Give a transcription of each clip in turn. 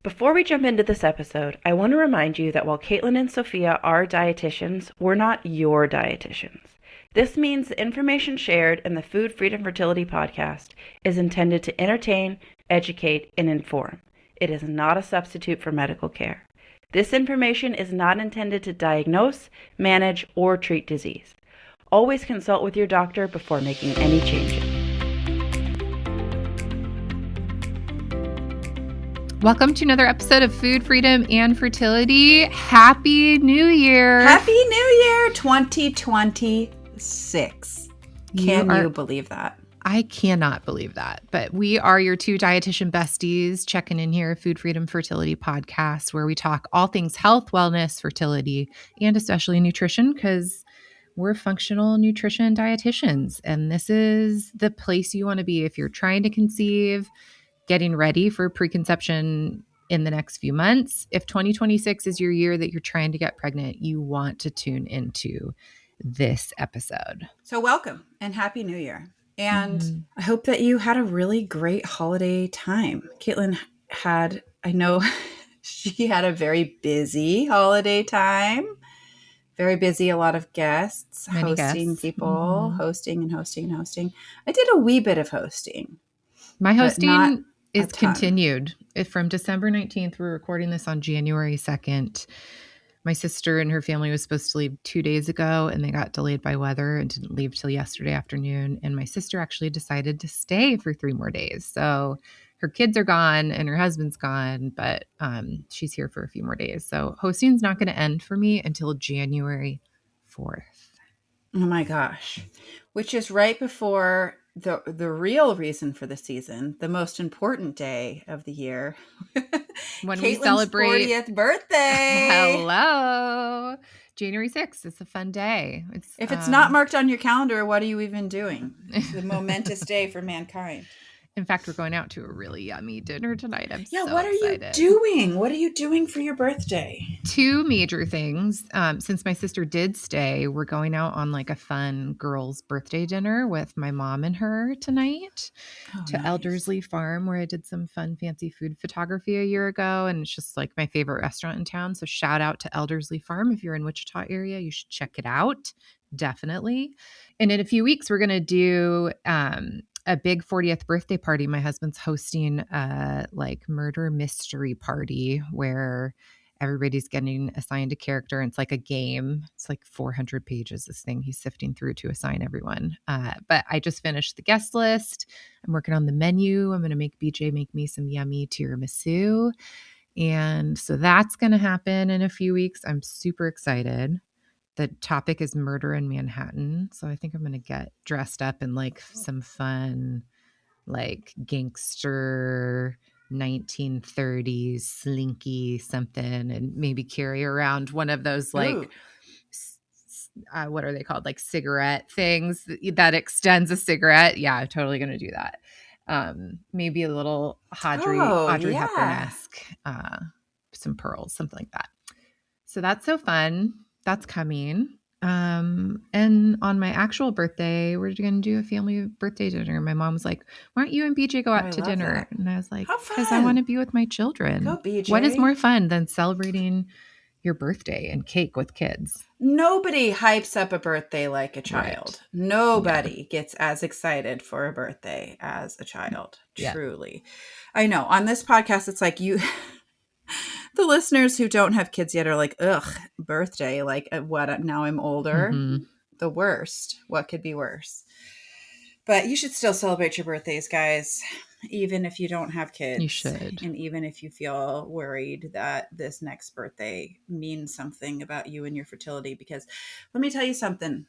Before we jump into this episode, I want to remind you that while Caitlin and Sophia are dietitians, we're not your dietitians. This means the information shared in the Food Freedom Fertility podcast is intended to entertain, educate, and inform. It is not a substitute for medical care. This information is not intended to diagnose, manage, or treat disease. Always consult with your doctor before making any changes. Welcome to another episode of Food Freedom and Fertility. Happy New Year. Happy New Year 2026. Can you believe that? I cannot believe that. But we are your two dietitian besties checking in here, Food Freedom Fertility podcast, where we talk all things health, wellness, fertility, and especially nutrition, because we're functional nutrition dietitians. And this is the place you want to be if you're trying to conceive, getting ready for preconception in the next few months. If 2026 is your year that you're trying to get pregnant, you want to tune into this episode. So welcome and Happy New Year. And I hope that you had a really great holiday time. Caitlin I know she had a very busy holiday time. Very busy, a lot of guests, Many hosting guests. People, hosting and hosting and hosting. I did a wee bit of hosting. My hosting is continued. From December 19th, we're recording this on January 2nd. My sister and her family was supposed to leave 2 days ago, and they got delayed by weather and didn't leave till yesterday afternoon. And my sister actually decided to stay for 3 more days. So her kids are gone and her husband's gone, but she's here for a few more days. So hosting's not going to end for me until January 4th. Oh my gosh. Which is right before the real reason for the season, the most important day of the year. When Caitlin's we celebrate 40th birthday. Hello. January 6th. It's a fun day. If it's not marked on your calendar, what are you even doing? It's a momentous day for mankind. In fact, we're going out to a really yummy dinner tonight. I'm so what excited. Are you doing? What are you doing for your birthday? 2 major things. Since my sister did stay, we're going out on like a fun girls' birthday dinner with my mom and her tonight to Elderslie Farm, where I did some fun, fancy food photography a year ago. And it's just like my favorite restaurant in town. So shout out to Elderslie Farm. If you're in Wichita area, you should check it out. Definitely. And in a few weeks, we're going to do a big 40th birthday party. My husband's hosting a like murder mystery party where everybody's getting assigned a character. And it's like a game. It's like 400 pages, this thing he's sifting through to assign everyone. But I just finished the guest list. I'm working on the menu. I'm going to make BJ make me some yummy tiramisu. And so that's going to happen in a few weeks. I'm super excited. The topic is murder in Manhattan. So I think I'm going to get dressed up in like some fun, like gangster 1930s slinky something, and maybe carry around one of those like, what are they called? Like cigarette things that extends a cigarette. Yeah, I'm totally going to do that. Maybe a little Audrey Hepburn-esque, some pearls, something like that. So that's so fun. That's coming. And on my actual birthday, we're going to do a family birthday dinner. My mom was like, why don't you and BJ go out to dinner? That. And I was like, because I want to be with my children. Go, BJ. What is more fun than celebrating your birthday and cake with kids? Nobody hypes up a birthday like a child. Right. Nobody gets as excited for a birthday as a child. Yeah. Truly. I know. On this podcast, it's like you... The listeners who don't have kids yet are like, ugh, birthday. Like, what? Now I'm older. Mm-hmm. The worst. What could be worse? But you should still celebrate your birthdays, guys. Even if you don't have kids. You should. And even if you feel worried that this next birthday means something about you and your fertility. Because let me tell you something.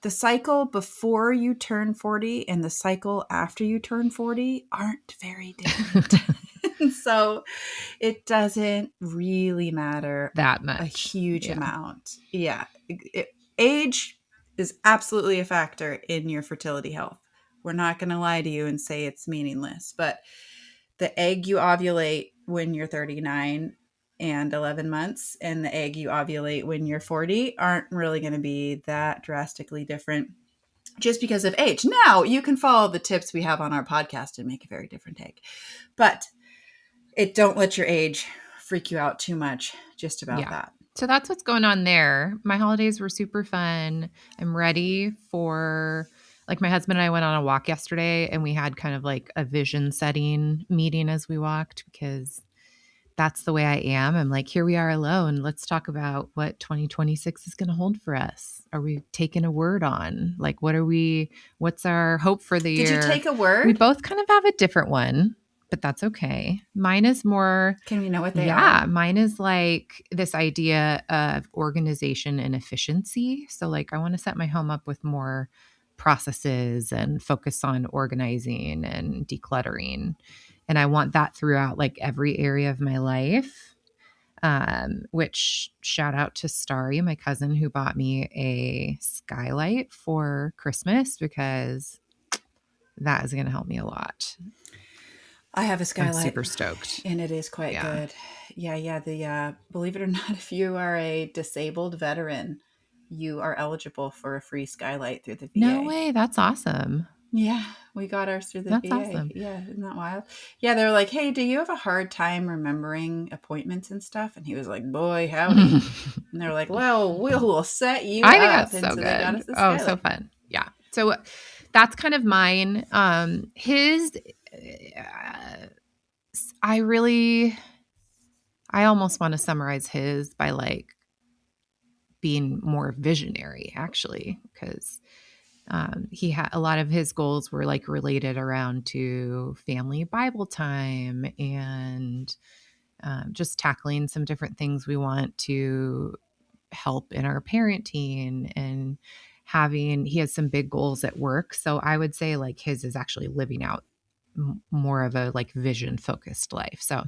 The cycle before you turn 40 and the cycle after you turn 40 aren't very different. So it doesn't really matter that much. A huge amount. Yeah. Age is absolutely a factor in your fertility health. We're not going to lie to you and say it's meaningless, but the egg you ovulate when you're 39 and 11 months and the egg you ovulate when you're 40 aren't really going to be that drastically different just because of age. Now, you can follow the tips we have on our podcast and make a very different egg. But don't let your age freak you out too much just about Yeah. that. So that's what's going on there. My holidays were super fun. I'm ready for, like, my husband and I went on a walk yesterday, and we had kind of like a vision setting meeting as we walked, because that's the way I am. I'm like, here we are alone. Let's talk about what 2026 is going to hold for us. Are we taking a word on? Like, what's our hope for the Did you year? take a We word? both kind of have a different one, but that's okay. Mine is more, Can we know what they are? mine is like this idea of organization and efficiency. So, like, I want to set my home up with more processes and focus on organizing and decluttering. And I want that throughout like every area of my life. Which, shout out to Starry, my cousin, who bought me a skylight for Christmas, because that is going to help me a lot. I have a I'm skylight, super stoked. and it is quite good. Yeah. The believe it or not, if you are a disabled veteran, you are eligible for a free skylight through the VA. No way. That's awesome. Yeah, we got ours through the That's VA. awesome. Yeah, isn't that wild? Yeah, they're like, hey, do you have a hard time remembering appointments and stuff? And he was like, boy, howdy. And they're like, well, we'll set you I think up. that's And so so they got good. us the Oh, skylight. so fun. Yeah. So that's kind of mine. His, I almost want to summarize his by like being more visionary, actually, because he had a lot of his goals were like related around to family Bible time and just tackling some different things we want to help in our parenting, and he has some big goals at work. So I would say like his is actually living out more of a like vision focused life. So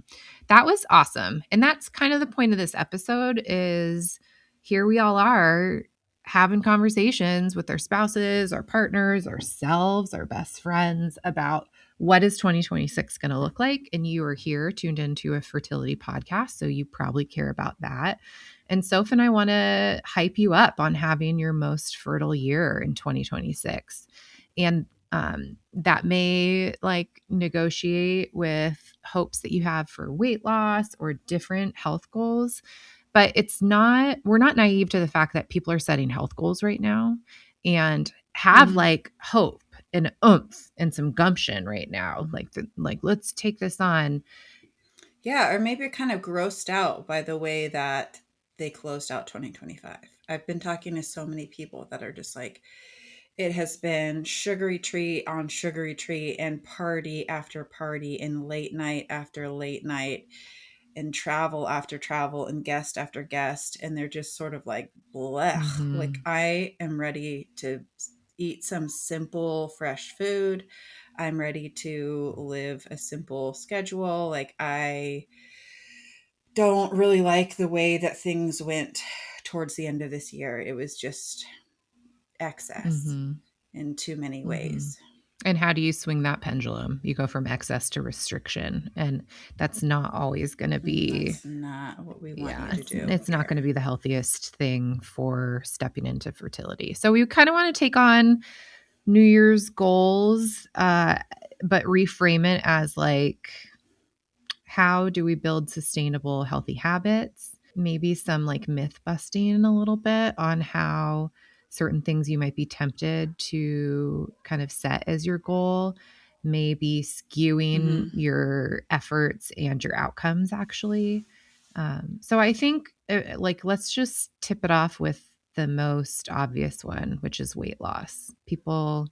that was awesome. And that's kind of the point of this episode is here we all are having conversations with our spouses, our partners, ourselves, our best friends about what is 2026 going to look like. And you are here tuned into a fertility podcast, so you probably care about that. And Soph and I want to hype you up on having your most fertile year in 2026. And that may like negotiate with hopes that you have for weight loss or different health goals. But we're not naive to the fact that people are setting health goals right now and have like hope and oomph and some gumption right now. Like, let's take this on. Yeah, or maybe you're kind of grossed out by the way that they closed out 2025. I've been talking to so many people that are just like, it has been sugary treat on sugary treat and party after party and late night after late night and travel after travel and guest after guest. And they're just sort of like, blech. Like, I am ready to eat some simple, fresh food. I'm ready to live a simple schedule. Like, I don't really like the way that things went towards the end of this year. It was just excess in too many ways. And how do you swing that pendulum? You go from excess to restriction, and that's not always going to be. That's not what we want you to do. It's not going to be the healthiest thing for stepping into fertility. So we kind of want to take on New Year's goals, but reframe it as like, how do we build sustainable, healthy habits? Maybe some like myth busting a little bit on how certain things you might be tempted to kind of set as your goal, maybe skewing your efforts and your outcomes actually. So I think like, let's just tip it off with the most obvious one, which is weight loss. People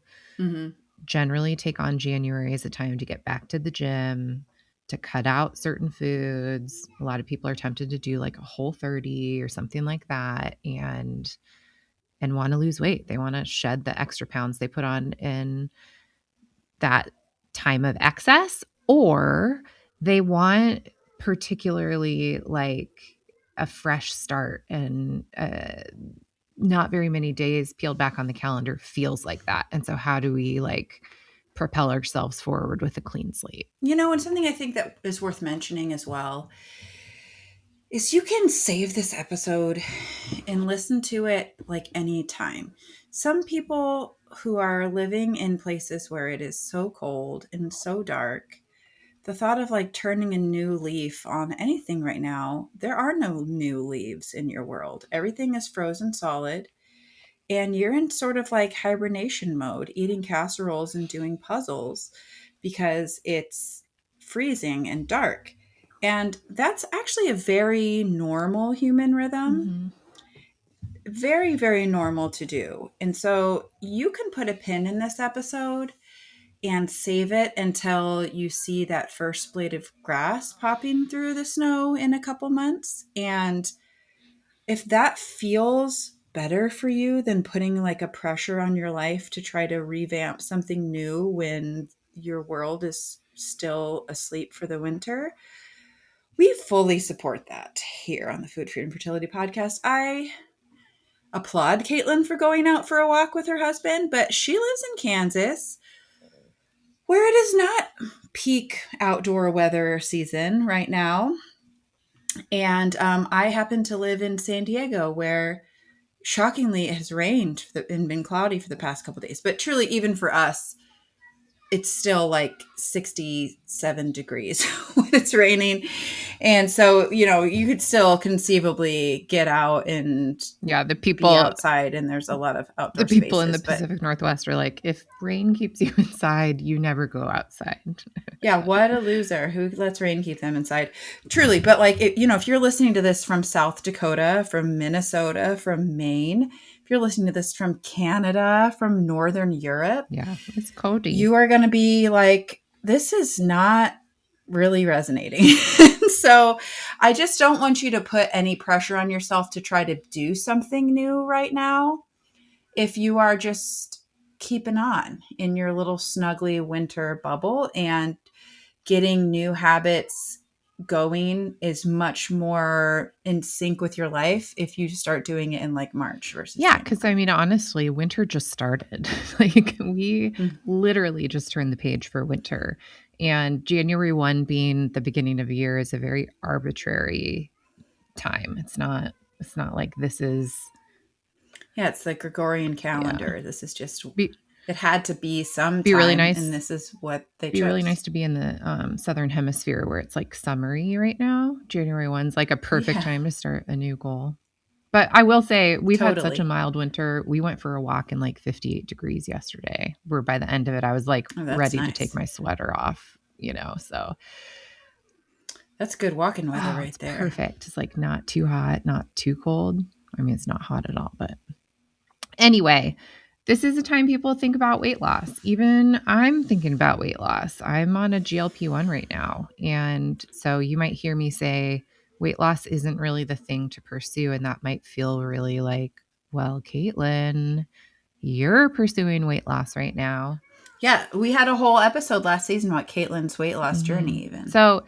generally take on January as a time to get back to the gym, to cut out certain foods. A lot of people are tempted to do like a Whole30 or something like that and want to lose weight. They want to shed the extra pounds they put on in that time of excess, or they want particularly like a fresh start, and not very many days peeled back on the calendar feels like that. And so how do we like propel ourselves forward with a clean slate? You know, and something I think that is worth mentioning as well is you can save this episode and listen to it like anytime. Some people who are living in places where it is so cold and so dark, the thought of like turning a new leaf on anything right now, there are no new leaves in your world. Everything is frozen solid. And you're in sort of like hibernation mode, eating casseroles and doing puzzles because it's freezing and dark. And that's actually a very normal human rhythm. Mm-hmm. Very, very normal to do. And so you can put a pin in this episode and save it until you see that first blade of grass popping through the snow in a couple months. And if that feels better for you than putting like a pressure on your life to try to revamp something new when your world is still asleep for the winter, we fully support that here on the Food Freedom Fertility Podcast. I applaud Caitlin for going out for a walk with her husband, but she lives in Kansas where it is not peak outdoor weather season right now. And I happen to live in San Diego where shockingly it has rained and been cloudy for the past couple of days. But truly, even for us, it's still like 67 degrees when it's raining. And so, you could still conceivably get out and the be people outside, and there's a lot of outdoor the people in the spaces, Pacific Northwest are like, if rain keeps you inside, you never go outside. Yeah, what a loser. Who lets rain keep them inside? Truly. But like, if you're listening to this from South Dakota, from Minnesota, from Maine, if you're listening to this from Canada, from Northern Europe, yeah, it's Cody. You are going to be like, this is not really resonating. So I just don't want you to put any pressure on yourself to try to do something new right now. If you are just keeping on in your little snuggly winter bubble, and getting new habits going is much more in sync with your life if you start doing it in like March versus because honestly, winter just started. Like we literally just turned the page for winter, and January 1 being the beginning of the year is a very arbitrary time. It's not like this is. Yeah, it's the Gregorian calendar. Yeah. This is just it had to be some be time, really nice, and this is what they be chose. Really nice to be in the southern hemisphere where it's like summery right now. January 1's like a perfect time to start a new goal. But I will say we've had such a mild winter. We went for a walk in like 58 degrees yesterday, where by the end of it, I was like ready to take my sweater off, so. That's good walking weather right there. Perfect. It's like not too hot, not too cold. I mean, it's not hot at all, but anyway, this is a time people think about weight loss. Even I'm thinking about weight loss. I'm on a GLP-1 right now. And so you might hear me say, weight loss isn't really the thing to pursue. And that might feel really like, well, Caitlin, you're pursuing weight loss right now. Yeah, we had a whole episode last season about Caitlin's weight loss journey even. So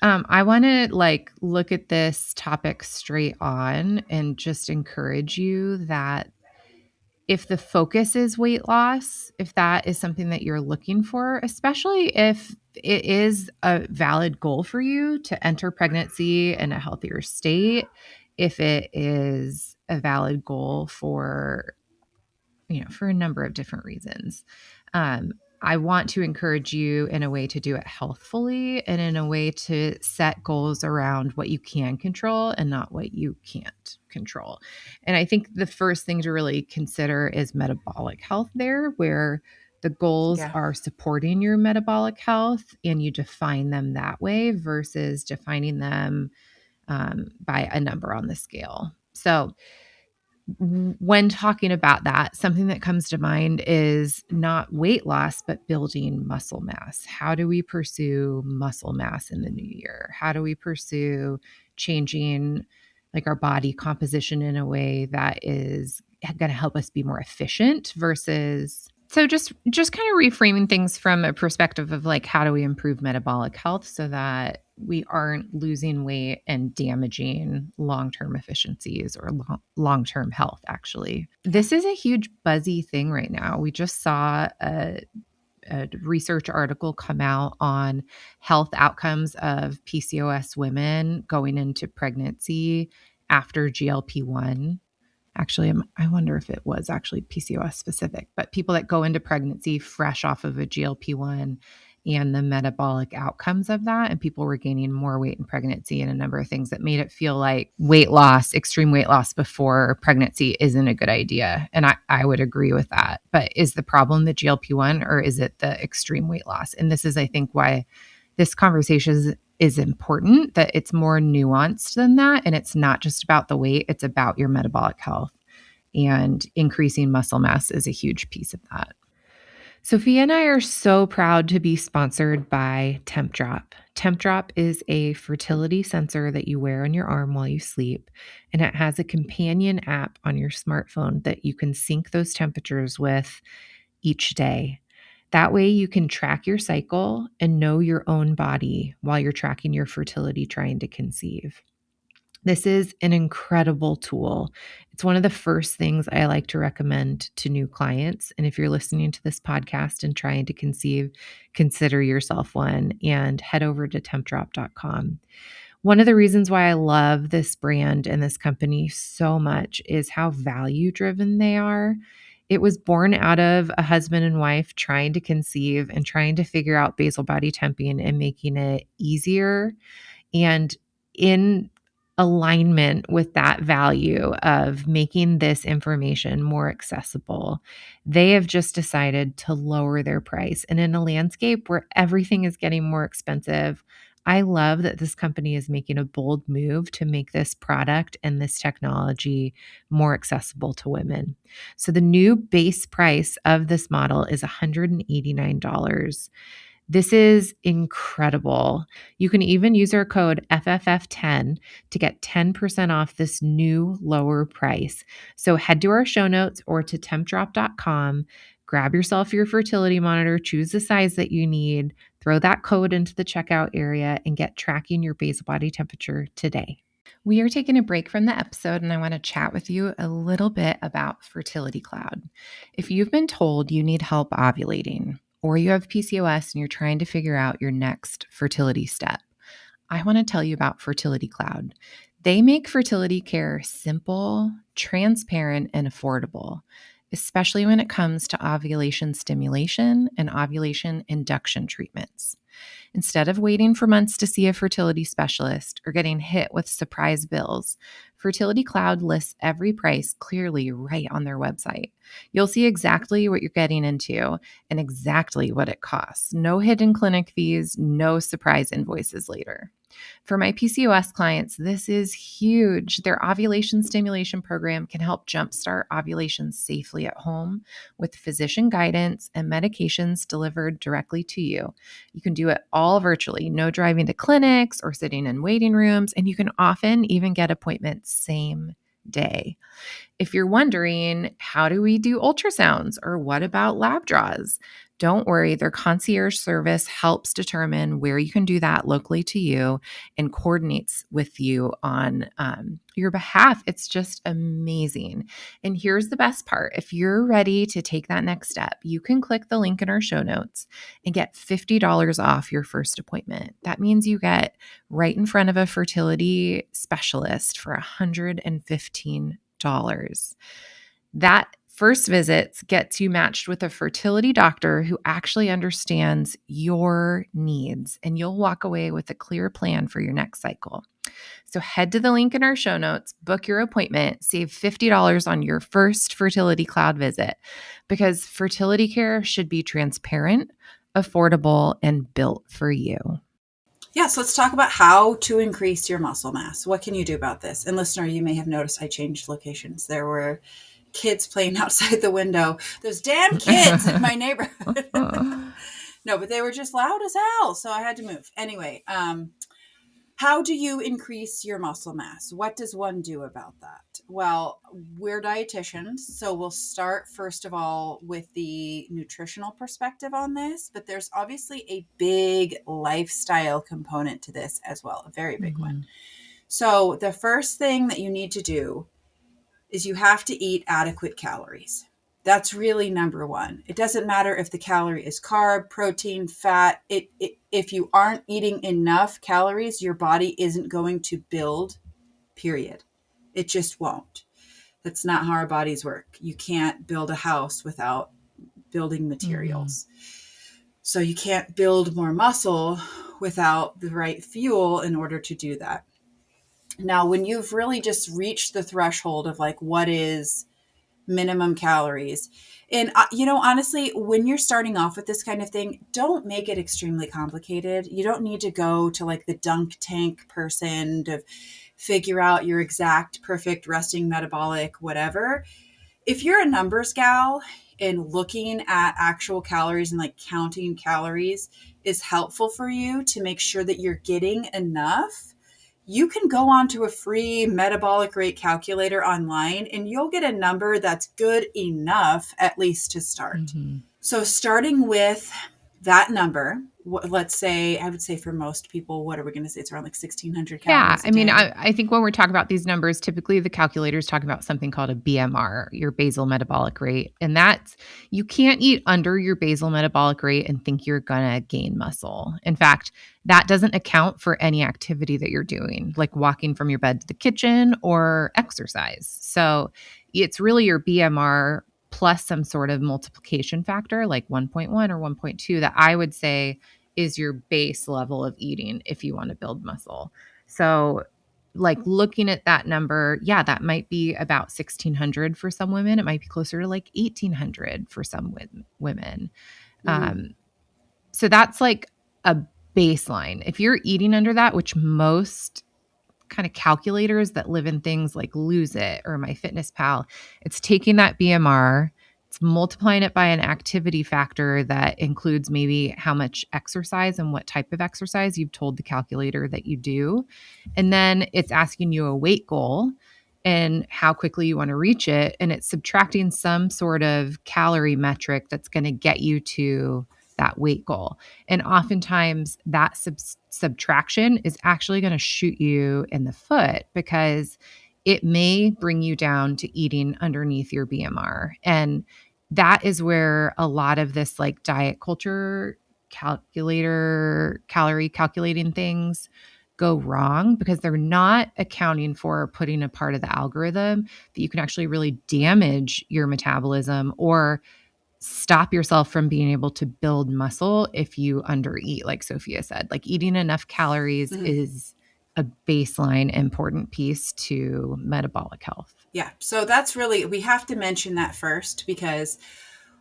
I want to like look at this topic straight on and just encourage you that if the focus is weight loss, if that is something that you're looking for, especially if it is a valid goal for you to enter pregnancy in a healthier state, if it is a valid goal for, for a number of different reasons, I want to encourage you in a way to do it healthfully and in a way to set goals around what you can control and not what you can't control. And I think the first thing to really consider is metabolic health there, where the goals are supporting your metabolic health and you define them that way versus defining them by a number on the scale. So when talking about that, something that comes to mind is not weight loss, but building muscle mass. How do we pursue muscle mass in the new year? How do we pursue changing like our body composition in a way that is going to help us be more efficient versus... So just kind of reframing things from a perspective of like, how do we improve metabolic health so that we aren't losing weight and damaging long-term efficiencies or long-term health, actually. This is a huge buzzy thing right now. We just saw a research article come out on health outcomes of PCOS women going into pregnancy after GLP-1. Actually, I wonder if it was actually PCOS specific, but people that go into pregnancy fresh off of a GLP-1 and the metabolic outcomes of that. And people were gaining more weight in pregnancy and a number of things that made it feel like weight loss, extreme weight loss before pregnancy isn't a good idea. And I would agree with that. But is the problem the GLP-1 or is it the extreme weight loss? And this is, I think, why this conversation is important, that it's more nuanced than that. And it's not just about the weight, it's about your metabolic health. And increasing muscle mass is a huge piece of that. Sophia and I are so proud to be sponsored by TempDrop. TempDrop is a fertility sensor that you wear on your arm while you sleep, and it has a companion app on your smartphone that you can sync those temperatures with each day. That way you can track your cycle and know your own body while you're tracking your fertility trying to conceive. This is an incredible tool. It's one of the first things I like to recommend to new clients. And if you're listening to this podcast and trying to conceive, consider yourself one and head over to tempdrop.com. One of the reasons why I love this brand and this company so much is how value driven they are. It was born out of a husband and wife trying to conceive and trying to figure out basal body temping and making it easier. And in alignment with that value of making this information more accessible, they have just decided to lower their price. And in a landscape where everything is getting more expensive, I love that this company is making a bold move to make this product and this technology more accessible to women. So the new base price of this model is $189. This is incredible. You can even use our code FFF10 to get 10% off this new lower price. So head to our show notes or to tempdrop.com, grab yourself your fertility monitor, choose the size that you need, throw that code into the checkout area, and get tracking your basal body temperature today. We are taking a break from the episode, and I want to chat with you a little bit about Fertility Cloud. If you've been told you need help ovulating, or you have PCOS and you're trying to figure out your next fertility step, I want to tell you about Fertility Cloud. They make fertility care simple, transparent, and affordable, especially when it comes to ovulation stimulation and ovulation induction treatments. Instead of waiting for months to see a fertility specialist or getting hit with surprise bills, Fertility Cloud lists every price clearly right on their website. You'll see exactly what you're getting into and exactly what it costs. No hidden clinic fees, no surprise invoices later. For my PCOS clients, this is huge. Their ovulation stimulation program can help jumpstart ovulation safely at home with physician guidance and medications delivered directly to you. You can do it all virtually, no driving to clinics or sitting in waiting rooms, and you can often even get appointments same day. If you're wondering, how do we do ultrasounds or what about lab draws? Don't worry, their concierge service helps determine where you can do that locally to you and coordinates with you on your behalf. It's just amazing. And here's the best part. If you're ready to take that next step, you can click the link in our show notes and get $50 off your first appointment. That means you get right in front of a fertility specialist for $115. That first visit gets you matched with a fertility doctor who actually understands your needs, and you'll walk away with a clear plan for your next cycle. So head to the link in our show notes, book your appointment, save $50 on your first Fertility Cloud visit, because fertility care should be transparent, affordable, and built for you. Yeah, so let's talk about how to increase your muscle mass. What can you do about this? And listener, you may have noticed I changed locations. There were kids playing outside the window. Those damn kids in my neighborhood. No, but they were just loud as hell, so I had to move. Anyway, how do you increase your muscle mass? What does one do about that? Well, we're dietitians, so we'll start first of all with the nutritional perspective on this, but there's obviously a big lifestyle component to this as well, a very big one. So the first thing that you need to do is you have to eat adequate calories. That's really number one. It doesn't matter if the calorie is carb, protein, fat. If you aren't eating enough calories, your body isn't going to build, period. It just won't. That's not how our bodies work. You can't build a house without building materials. So you can't build more muscle without the right fuel in order to do that. Now, when you've really just reached the threshold of like, what is minimum calories? And, honestly, when you're starting off with this kind of thing, don't make it extremely complicated. You don't need to go to like the dunk tank person to figure out your exact perfect resting metabolic, whatever. If you're a numbers gal and looking at actual calories and like counting calories is helpful for you to make sure that you're getting enough, you can go onto a free metabolic rate calculator online and you'll get a number that's good enough, at least to start. Mm-hmm. So starting with that number, let's say, I would say for most people, what are we going to say? It's around like 1,600 Yeah. calories I mean, day. I think when we're talking about these numbers, typically the calculators talk about something called a BMR, your basal metabolic rate. And that's, you can't eat under your basal metabolic rate and think you're going to gain muscle. In fact, that doesn't account for any activity that you're doing, like walking from your bed to the kitchen or exercise. So it's really your BMR plus some sort of multiplication factor, like 1.1 or 1.2, that I would say is your base level of eating if you want to build muscle. So like looking at that number, yeah, that might be about 1,600 for some women. It might be closer to like 1,800 for some women. Mm-hmm. So that's like a baseline. If you're eating under that, which most kind of calculators that live in things like Lose It or MyFitnessPal, it's taking that BMR, it's multiplying it by an activity factor that includes maybe how much exercise and what type of exercise you've told the calculator that you do. And then it's asking you a weight goal and how quickly you want to reach it. And it's subtracting some sort of calorie metric that's going to get you to that weight goal. And oftentimes that subtraction is actually going to shoot you in the foot because it may bring you down to eating underneath your BMR. And that is where a lot of this like diet culture calorie calculating things go wrong, because they're not accounting for putting a part of the algorithm that you can actually really damage your metabolism or stop yourself from being able to build muscle if you undereat, like Sophia said. Like eating enough calories is a baseline important piece to metabolic health. Yeah. So that's really, we have to mention that first, because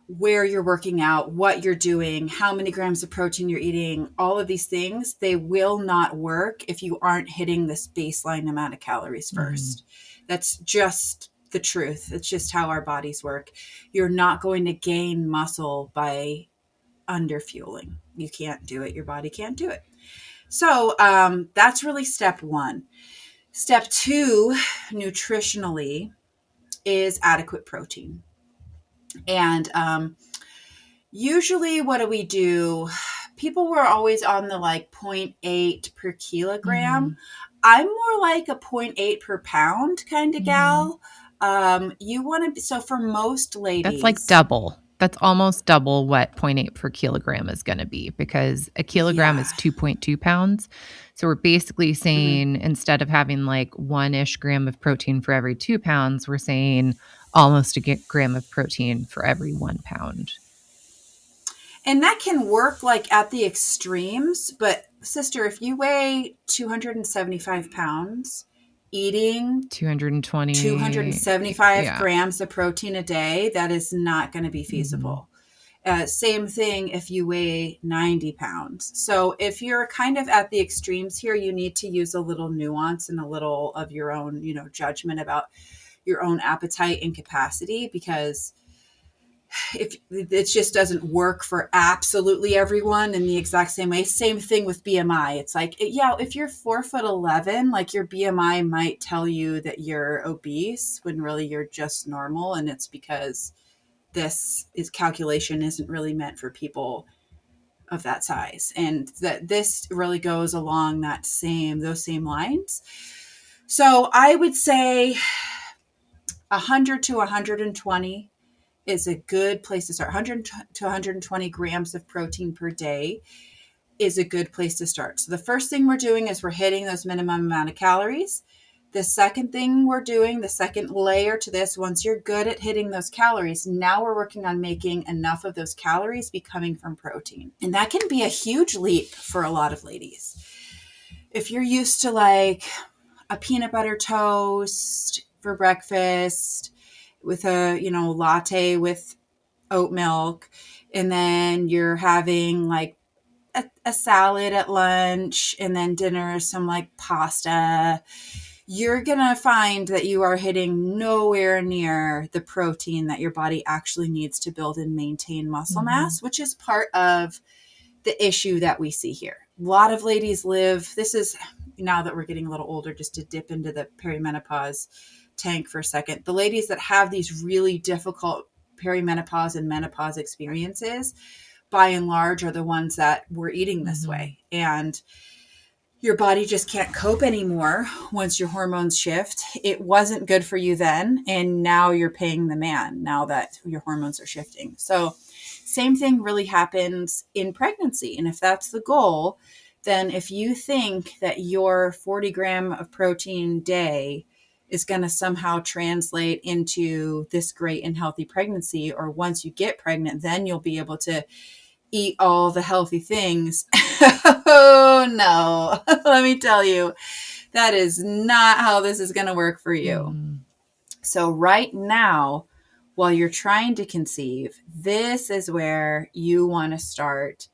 where you're working out, what you're doing, how many grams of protein you're eating, all of these things, they will not work if you aren't hitting this baseline amount of calories first. That's just the truth. It's just how our bodies work. You're not going to gain muscle by underfueling. You can't do it. Your body can't do it. So that's really step one. Step two, nutritionally, is adequate protein. And usually what do? People were always on the like 0.8 per kilogram. I'm more like a 0.8 per pound kind of gal. You want to, so for most ladies, that's like double. That's almost double what 0.8 per kilogram is going to be, because a kilogram is 2.2 pounds. So we're basically saying instead of having like 1-ish gram of protein for every 2 pounds, we're saying almost a gram of protein for every 1 pound. And that can work like at the extremes. But sister, if you weigh 275 pounds, eating 275 grams of protein a day, that is not going to be feasible. Same thing if you weigh 90 pounds. So if you're kind of at the extremes here, you need to use a little nuance and a little of your own, judgment about your own appetite and capacity, because if it just doesn't work for absolutely everyone in the exact same way. Same thing with BMI. It's like, if you're 4'11", like your BMI might tell you that you're obese when really you're just normal. And it's because this calculation isn't really meant for people of that size. And that this really goes along those same lines. So I would say 100 to 120 is a good place to start. 100 to 120 grams of protein per day is a good place to start. So the first thing we're doing is we're hitting those minimum amount of calories. The second thing we're doing, the second layer to this, once you're good at hitting those calories, now we're working on making enough of those calories be coming from protein. And that can be a huge leap for a lot of ladies. If you're used to like a peanut butter toast for breakfast with a, latte with oat milk, and then you're having like a salad at lunch, and then dinner, some like pasta, you're going to find that you are hitting nowhere near the protein that your body actually needs to build and maintain muscle mass, which is part of the issue that we see here. A lot of ladies this is now that we're getting a little older, just to dip into the perimenopause tank for a second. The ladies that have these really difficult perimenopause and menopause experiences, by and large, are the ones that were eating this way. And your body just can't cope anymore once your hormones shift. It wasn't good for you then, and now you're paying the man now that your hormones are shifting. So same thing really happens in pregnancy. And if that's the goal, then if you think that your 40 gram of protein day is going to somehow translate into this great and healthy pregnancy, or once you get pregnant, then you'll be able to eat all the healthy things. Oh no, let me tell you, that is not how this is going to work for you. So right now, while you're trying to conceive, this is where you want to start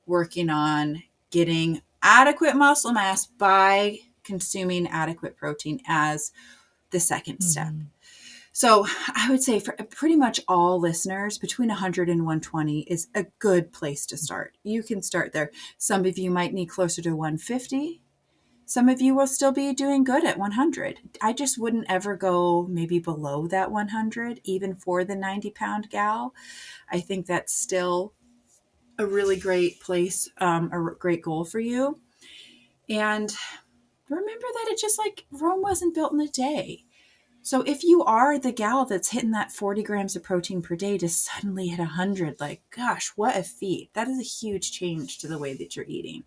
working on getting adequate muscle mass by consuming adequate protein as the second step. So I would say for pretty much all listeners, between 100 and 120 is a good place to start. You can start there. Some of you might need closer to 150. Some of you will still be doing good at 100. I just wouldn't ever go maybe below that 100, even for the 90-pound gal. I think that's still a really great place, a great goal for you. And remember that it's just like Rome wasn't built in a day. So if you are the gal that's hitting that 40 grams of protein per day to suddenly hit 100, like, gosh, what a feat. That is a huge change to the way that you're eating.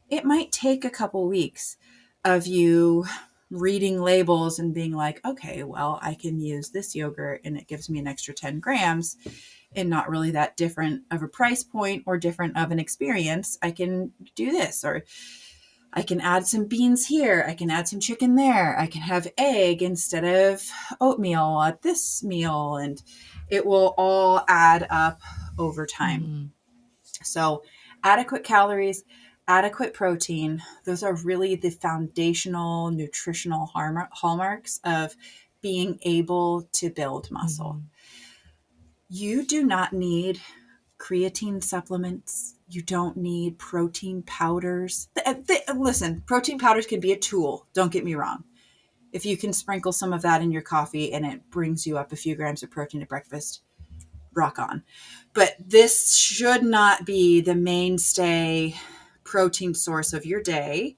It might take a couple weeks of you reading labels and being like, okay, well, I can use this yogurt and it gives me an extra 10 grams and not really that different of a price point or different of an experience. I can do this, or I can add some beans here. I can add some chicken there. I can have egg instead of oatmeal at this meal. And it will all add up over time. So adequate calories, adequate protein, those are really the foundational nutritional hallmarks of being able to build muscle. You do not need creatine supplements. You don't need protein powders. Listen, protein powders can be a tool. Don't get me wrong. If you can sprinkle some of that in your coffee and it brings you up a few grams of protein at breakfast, rock on. But this should not be the mainstay protein source of your day.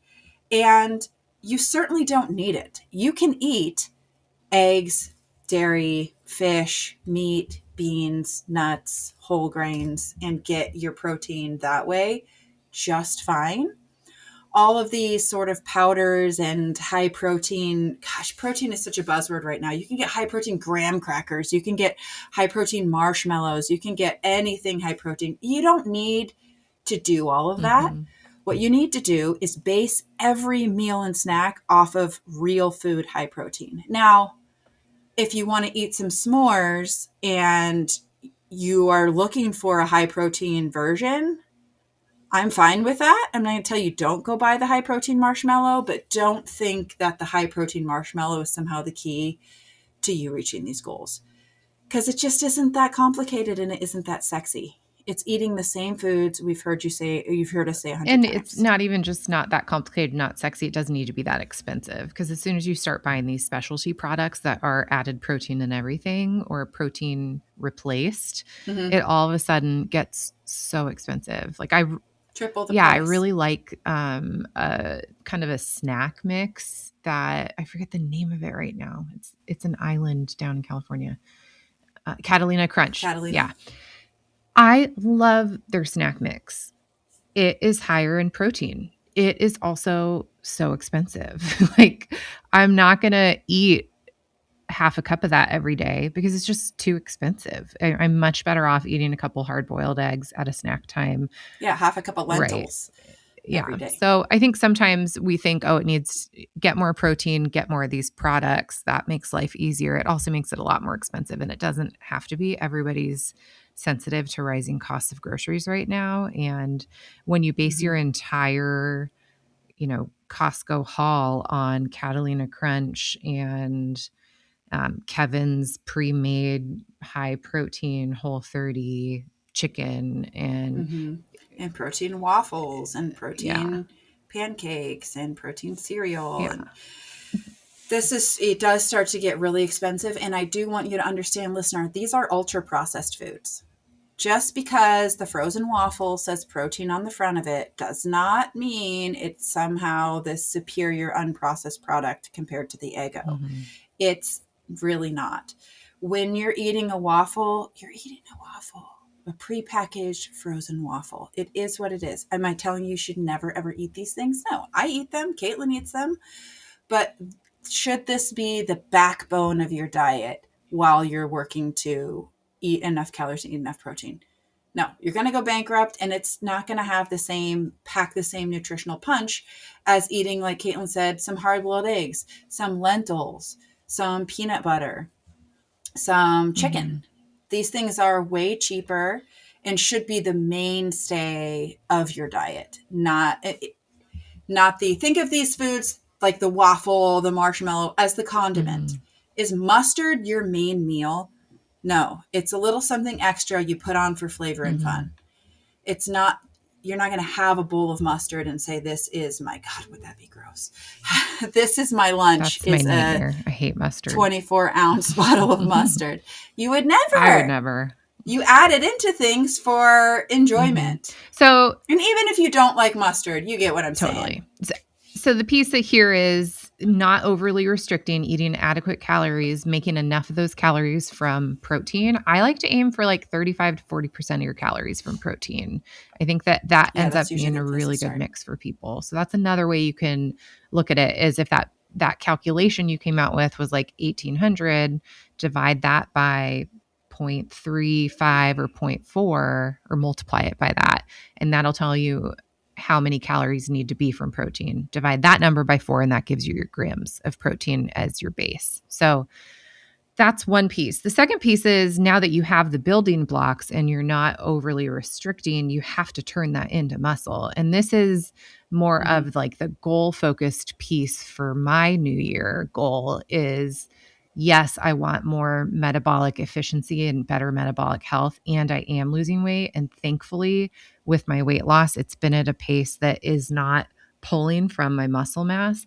And you certainly don't need it. You can eat eggs, dairy, fish, meat, beans, nuts, whole grains, and get your protein that way just fine. All of these sort of powders and high protein, gosh, protein is such a buzzword right now. You can get high protein graham crackers. You can get high protein marshmallows. You can get anything high protein. You don't need to do all of that. What you need to do is base every meal and snack off of real food, high protein. Now, if you want to eat some s'mores and you are looking for a high protein version, I'm fine with that. I'm not going to tell you don't go buy the high protein marshmallow, but don't think that the high protein marshmallow is somehow the key to you reaching these goals, because it just isn't that complicated and it isn't that sexy. It's eating the same foods you've heard us say 100 times. And it's not even just not that complicated, not sexy. It doesn't need to be that expensive, because as soon as you start buying these specialty products that are added protein and everything, or protein replaced, it all of a sudden gets so expensive. Like triple the price. I really like a kind of a snack mix that I forget the name of it right now. It's an island down in California. Catalina Crunch. Yeah. I love their snack mix. It is higher in protein. It is also so expensive. Like, I'm not going to eat half a cup of that every day because it's just too expensive. I'm much better off eating a couple hard-boiled eggs at a snack time. Yeah, half a cup of lentils every day. So I think sometimes we think, oh, it needs get more protein, get more of these products. That makes life easier. It also makes it a lot more expensive, and it doesn't have to be. Everybody's sensitive to rising costs of groceries right now. And when you base your entire, Costco haul on Catalina Crunch and Kevin's pre-made high protein Whole30 chicken and protein waffles and protein pancakes and protein cereal. And it does start to get really expensive. And I do want you to understand, listener, these are ultra processed foods. Just because the frozen waffle says protein on the front of it does not mean it's somehow this superior unprocessed product compared to the Eggo. It's really not. When you're eating a waffle, you're eating a waffle, a prepackaged frozen waffle. It is what it is. Am I telling you should never, ever eat these things? No, I eat them. Caitlin eats them. But should this be the backbone of your diet while you're working to eat enough calories and eat enough protein? No, you're going to go bankrupt, and it's not going to have the same nutritional punch as eating, like Caitlin said, some hard-boiled eggs, some lentils, some peanut butter, some chicken. These things are way cheaper and should be the mainstay of your diet. Not think of these foods like the waffle, the marshmallow as the condiment. Is mustard your main meal? No, it's a little something extra you put on for flavor and fun. It's not, you're not going to have a bowl of mustard and say, this is my, God, would that be gross? This is my lunch. That's my nightmare. I hate mustard. 24-ounce bottle of mustard. You would never. I would never. You add it into things for enjoyment. So, and even if you don't like mustard, you get what I'm saying. So the piece here is not overly restricting, eating adequate calories, making enough of those calories from protein. I like to aim for like 35 to 40% of your calories from protein. I think that ends up being a really good mix for people. So that's another way you can look at it, is if that calculation you came out with was like 1,800, divide that by 0.35 or 0.4 or multiply it by that. And that'll tell you how many calories need to be from protein. Divide that number by 4, and that gives you your grams of protein as your base. So that's one piece. The second piece is, now that you have the building blocks and you're not overly restricting, you have to turn that into muscle. And this is more of like the goal-focused piece for my new year goal is, yes, I want more metabolic efficiency and better metabolic health, and I am losing weight. And thankfully, with my weight loss, it's been at a pace that is not pulling from my muscle mass,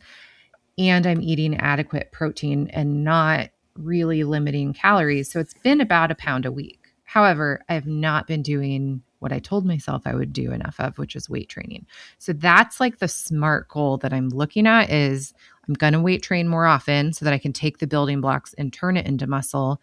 and I'm eating adequate protein and not really limiting calories. So it's been about a pound a week. However, I have not been doing what I told myself I would do enough of, which is weight training. So that's like the smart goal that I'm looking at, is I'm going to weight train more often so that I can take the building blocks and turn it into muscle.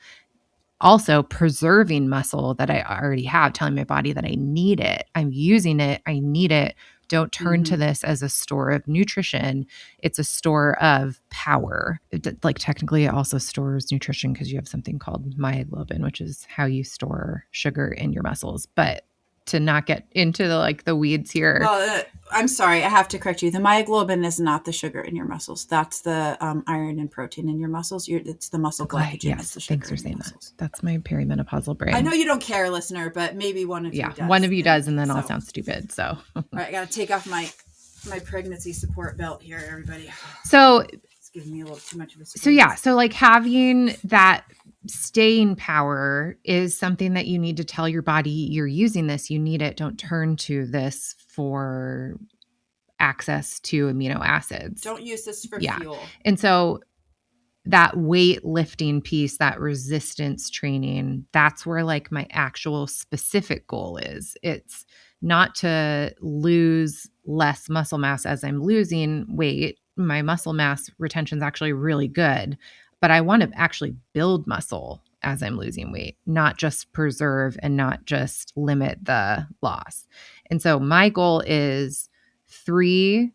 Also preserving muscle that I already have, telling my body that I need it. I'm using it. I need it. Don't turn to this as a store of nutrition. It's a store of power. Like technically it also stores nutrition because you have something called myoglobin, which is how you store sugar in your muscles. But to not get into the weeds here. Well, I'm sorry, I have to correct you. The myoglobin is not the sugar in your muscles. That's the iron and protein in your muscles. It's the muscle glycogen. Yes, thanks for saying that. That's my perimenopausal brain. I know you don't care, listener, but maybe one of you does. Yeah, one of you does, and then I'll sound stupid. So, all right, I got to take off my pregnancy support belt here, everybody. So it's giving me a little too much of a space. So yeah, so like having that staying power is something that you need to tell your body you're using this. You need it. Don't turn to this for access to amino acids. Don't use this for fuel. And so that weightlifting piece, that resistance training, that's where like my actual specific goal is. It's not to lose less muscle mass as I'm losing weight. My muscle mass retention is actually really good, but I want to actually build muscle as I'm losing weight, not just preserve and not just limit the loss. And so my goal is 3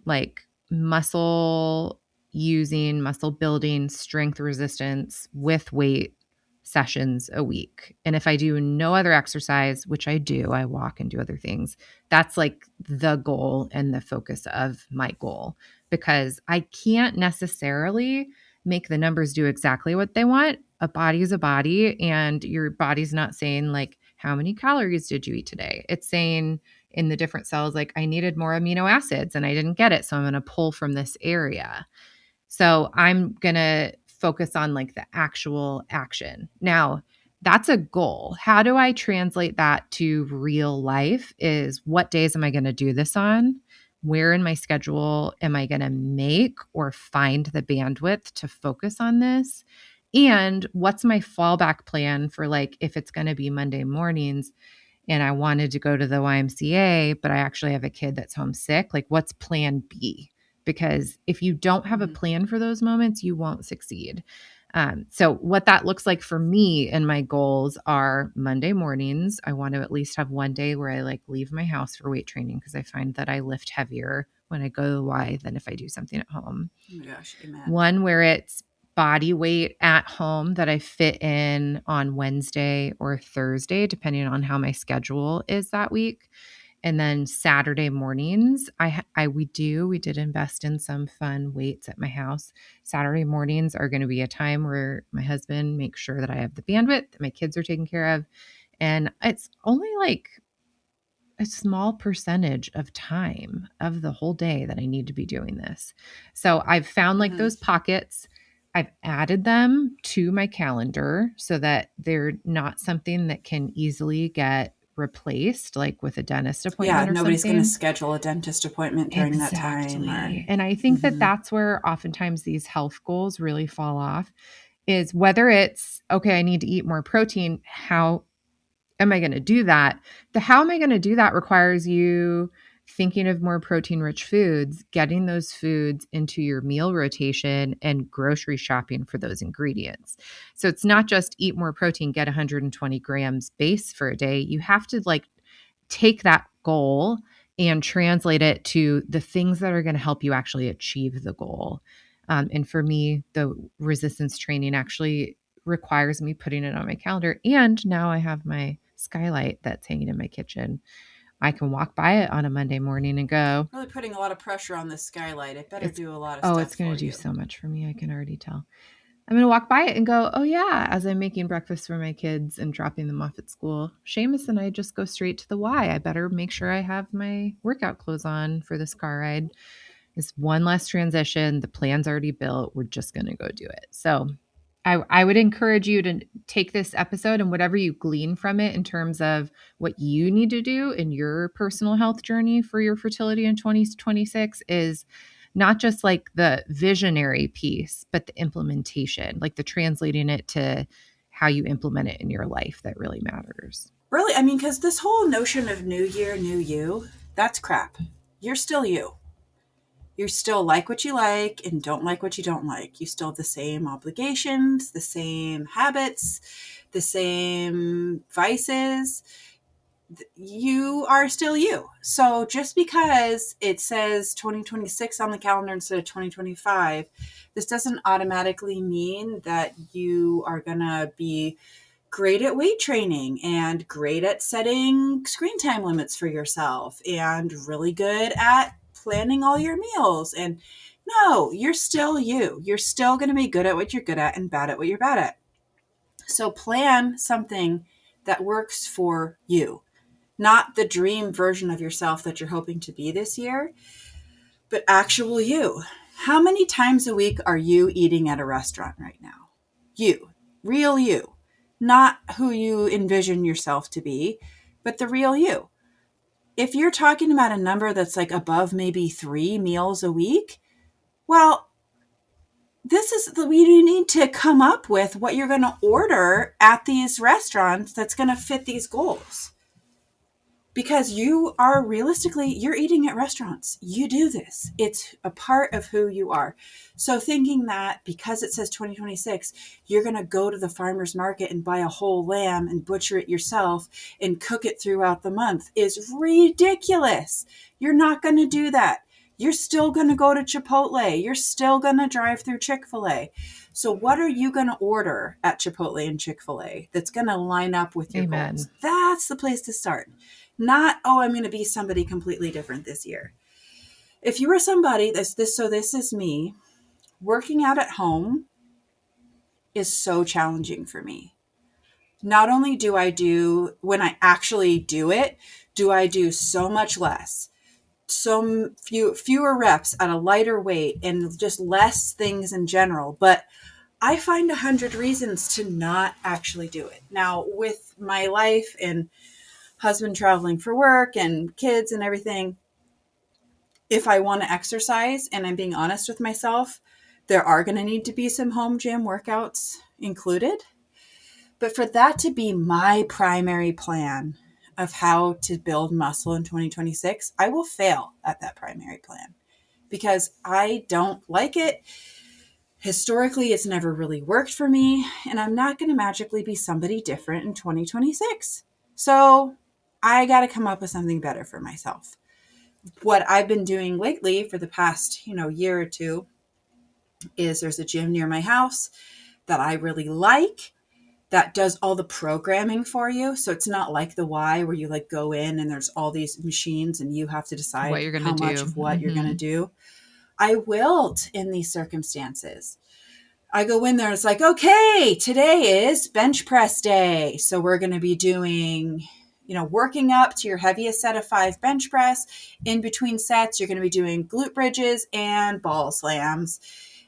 like muscle using, muscle building, strength resistance with weight sessions a week. And if I do no other exercise, which I do, I walk and do other things, that's like the goal and the focus of my goal, because I can't necessarily make the numbers do exactly what they want. A body is a body, and your body's not saying like, how many calories did you eat today? It's saying in the different cells, like, I needed more amino acids and I didn't get it. So I'm going to pull from this area. So I'm going to focus on like the actual action. Now, that's a goal. How do I translate that to real life is, what days am I going to do this on? Where in my schedule am I going to make or find the bandwidth to focus on this? And what's my fallback plan for, like, if it's going to be Monday mornings and I wanted to go to the YMCA, but I actually have a kid that's homesick, like, what's plan B? Because if you don't have a plan for those moments, you won't succeed. So what that looks like for me and my goals are Monday mornings. I want to at least have one day where I like leave my house for weight training, because I find that I lift heavier when I go to the Y than if I do something at home. Oh my gosh, amen. One where it's body weight at home that I fit in on Wednesday or Thursday, depending on how my schedule is that week. And then Saturday mornings, we did invest in some fun weights at my house. Saturday mornings are going to be a time where my husband makes sure that I have the bandwidth, that my kids are taken care of. And it's only like a small percentage of time of the whole day that I need to be doing this. So I've found like those pockets. I've added them to my calendar so that they're not something that can easily get replaced, like with a dentist appointment. Yeah, nobody's going to schedule a dentist appointment during that time. And I think that that's where oftentimes these health goals really fall off, is whether it's, okay, I need to eat more protein. How am I going to do that? The how am I going to do that requires you thinking of more protein-rich foods, getting those foods into your meal rotation, and grocery shopping for those ingredients. So it's not just eat more protein, get 120 grams base for a day. You have to like take that goal and translate it to the things that are going to help you actually achieve the goal. And for me, the resistance training actually requires me putting it on my calendar. And now I have my skylight that's hanging in my kitchen. I can walk by it on a Monday morning and go, really putting a lot of pressure on this skylight. It better do a lot of stuff. Oh, it's going to do so much for me. I can already tell. I'm going to walk by it and go, oh yeah, as I'm making breakfast for my kids and dropping them off at school, Seamus and I just go straight to the Y. I better make sure I have my workout clothes on for this car ride. It's one less transition. The plan's already built. We're just going to go do it. So I would encourage you to take this episode and whatever you glean from it in terms of what you need to do in your personal health journey for your fertility in 2026 is not just like the visionary piece, but the implementation, like the translating it to how you implement it in your life that really matters. Really? I mean, because this whole notion of new year, new you, that's crap. You're still you. You still like what you like and don't like what you don't like. You still have the same obligations, the same habits, the same vices. You are still you. So just because it says 2026 on the calendar instead of 2025, this doesn't automatically mean that you are going to be great at weight training and great at setting screen time limits for yourself and really good at planning all your meals. And no, you're still you. You're still going to be good at what you're good at and bad at what you're bad at. So plan something that works for you, not the dream version of yourself that you're hoping to be this year, but actual you. How many times a week are you eating at a restaurant right now? You, real you, not who you envision yourself to be, but the real you. If you're talking about a number that's like above maybe 3 meals a week, well, we need to come up with what you're going to order at these restaurants that's going to fit these goals. Because you are you're eating at restaurants. You do this. It's a part of who you are. So thinking that because it says 2026, you're going to go to the farmer's market and buy a whole lamb and butcher it yourself and cook it throughout the month is ridiculous. You're not going to do that. You're still going to go to Chipotle. You're still going to drive through Chick-fil-A. So what are you going to order at Chipotle and Chick-fil-A that's going to line up with your Amen. goals? That's the place to start. Not, oh, I'm going to be somebody completely different this year. If you were somebody this is me, working out at home is so challenging for me. Not only do I do, when I actually do it, do I do so much less, so fewer reps at a lighter weight and just less things in general, but I find 100 reasons to not actually do it. Now, with my life and husband traveling for work and kids and everything, if I want to exercise, and I'm being honest with myself, there are going to need to be some home gym workouts included. But for that to be my primary plan of how to build muscle in 2026, I will fail at that primary plan because I don't like it. Historically, it's never really worked for me, and I'm not going to magically be somebody different in 2026. So I got to come up with something better for myself. What I've been doing lately for the past, year or two is there's a gym near my house that I really like that does all the programming for you. So it's not like the Y where you like go in and there's all these machines and you have to decide What you're gonna how much do. of what you're going to do. I willed in these circumstances. I go in there and it's like, okay, today is bench press day. So we're going to be doing, working up to your heaviest set of 5 bench press. In between sets, you're going to be doing glute bridges and ball slams.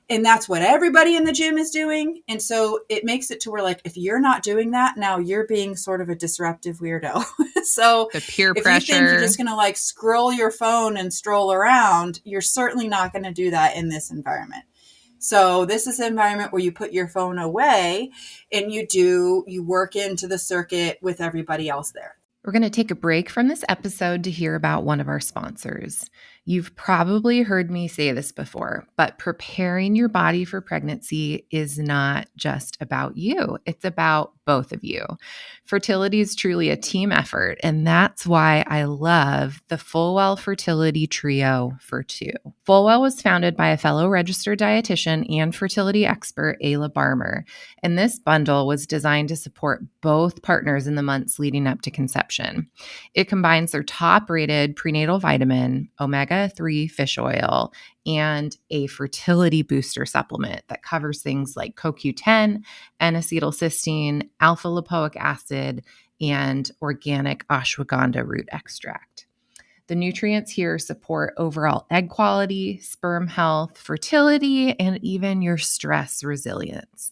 And that's what everybody in the gym is doing. And so it makes it to where, like, if you're not doing that, now you're being sort of a disruptive weirdo. So The peer if pressure. you think you're just going to like scroll your phone and stroll around, you're certainly not going to do that in this environment. So this is an environment where you put your phone away and you work into the circuit with everybody else there. We're going to take a break from this episode to hear about one of our sponsors. You've probably heard me say this before, but preparing your body for pregnancy is not just about you. It's about both of you. Fertility is truly a team effort, and that's why I love the Fullwell Fertility Trio for 2. Fullwell was founded by a fellow registered dietitian and fertility expert, Ayla Barmer, and this bundle was designed to support both partners in the months leading up to conception. It combines their top-rated prenatal vitamin, omega-3 fish oil, and a fertility booster supplement that covers things like CoQ10, N-acetylcysteine, alpha-lipoic acid, and organic ashwagandha root extract. The nutrients here support overall egg quality, sperm health, fertility, and even your stress resilience.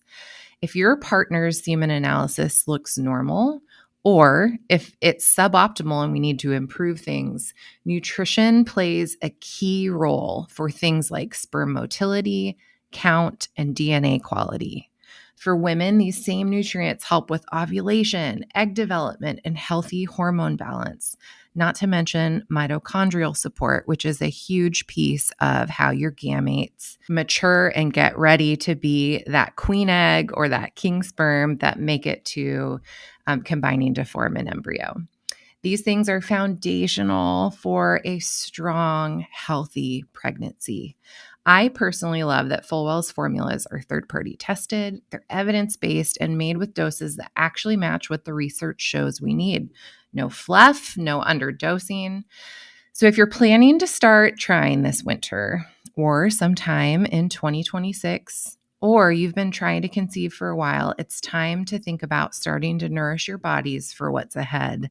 If your partner's semen analysis looks normal, or if it's suboptimal and we need to improve things, nutrition plays a key role for things like sperm motility, count, and DNA quality. For women, these same nutrients help with ovulation, egg development, and healthy hormone balance, not to mention mitochondrial support, which is a huge piece of how your gametes mature and get ready to be that queen egg or that king sperm that make it to combining to form an embryo. These things are foundational for a strong, healthy pregnancy. I personally love that Fullwell's formulas are third-party tested, they're evidence-based, and made with doses that actually match what the research shows we need. No fluff, no underdosing. So if you're planning to start trying this winter or sometime in 2026, or you've been trying to conceive for a while, it's time to think about starting to nourish your bodies for what's ahead,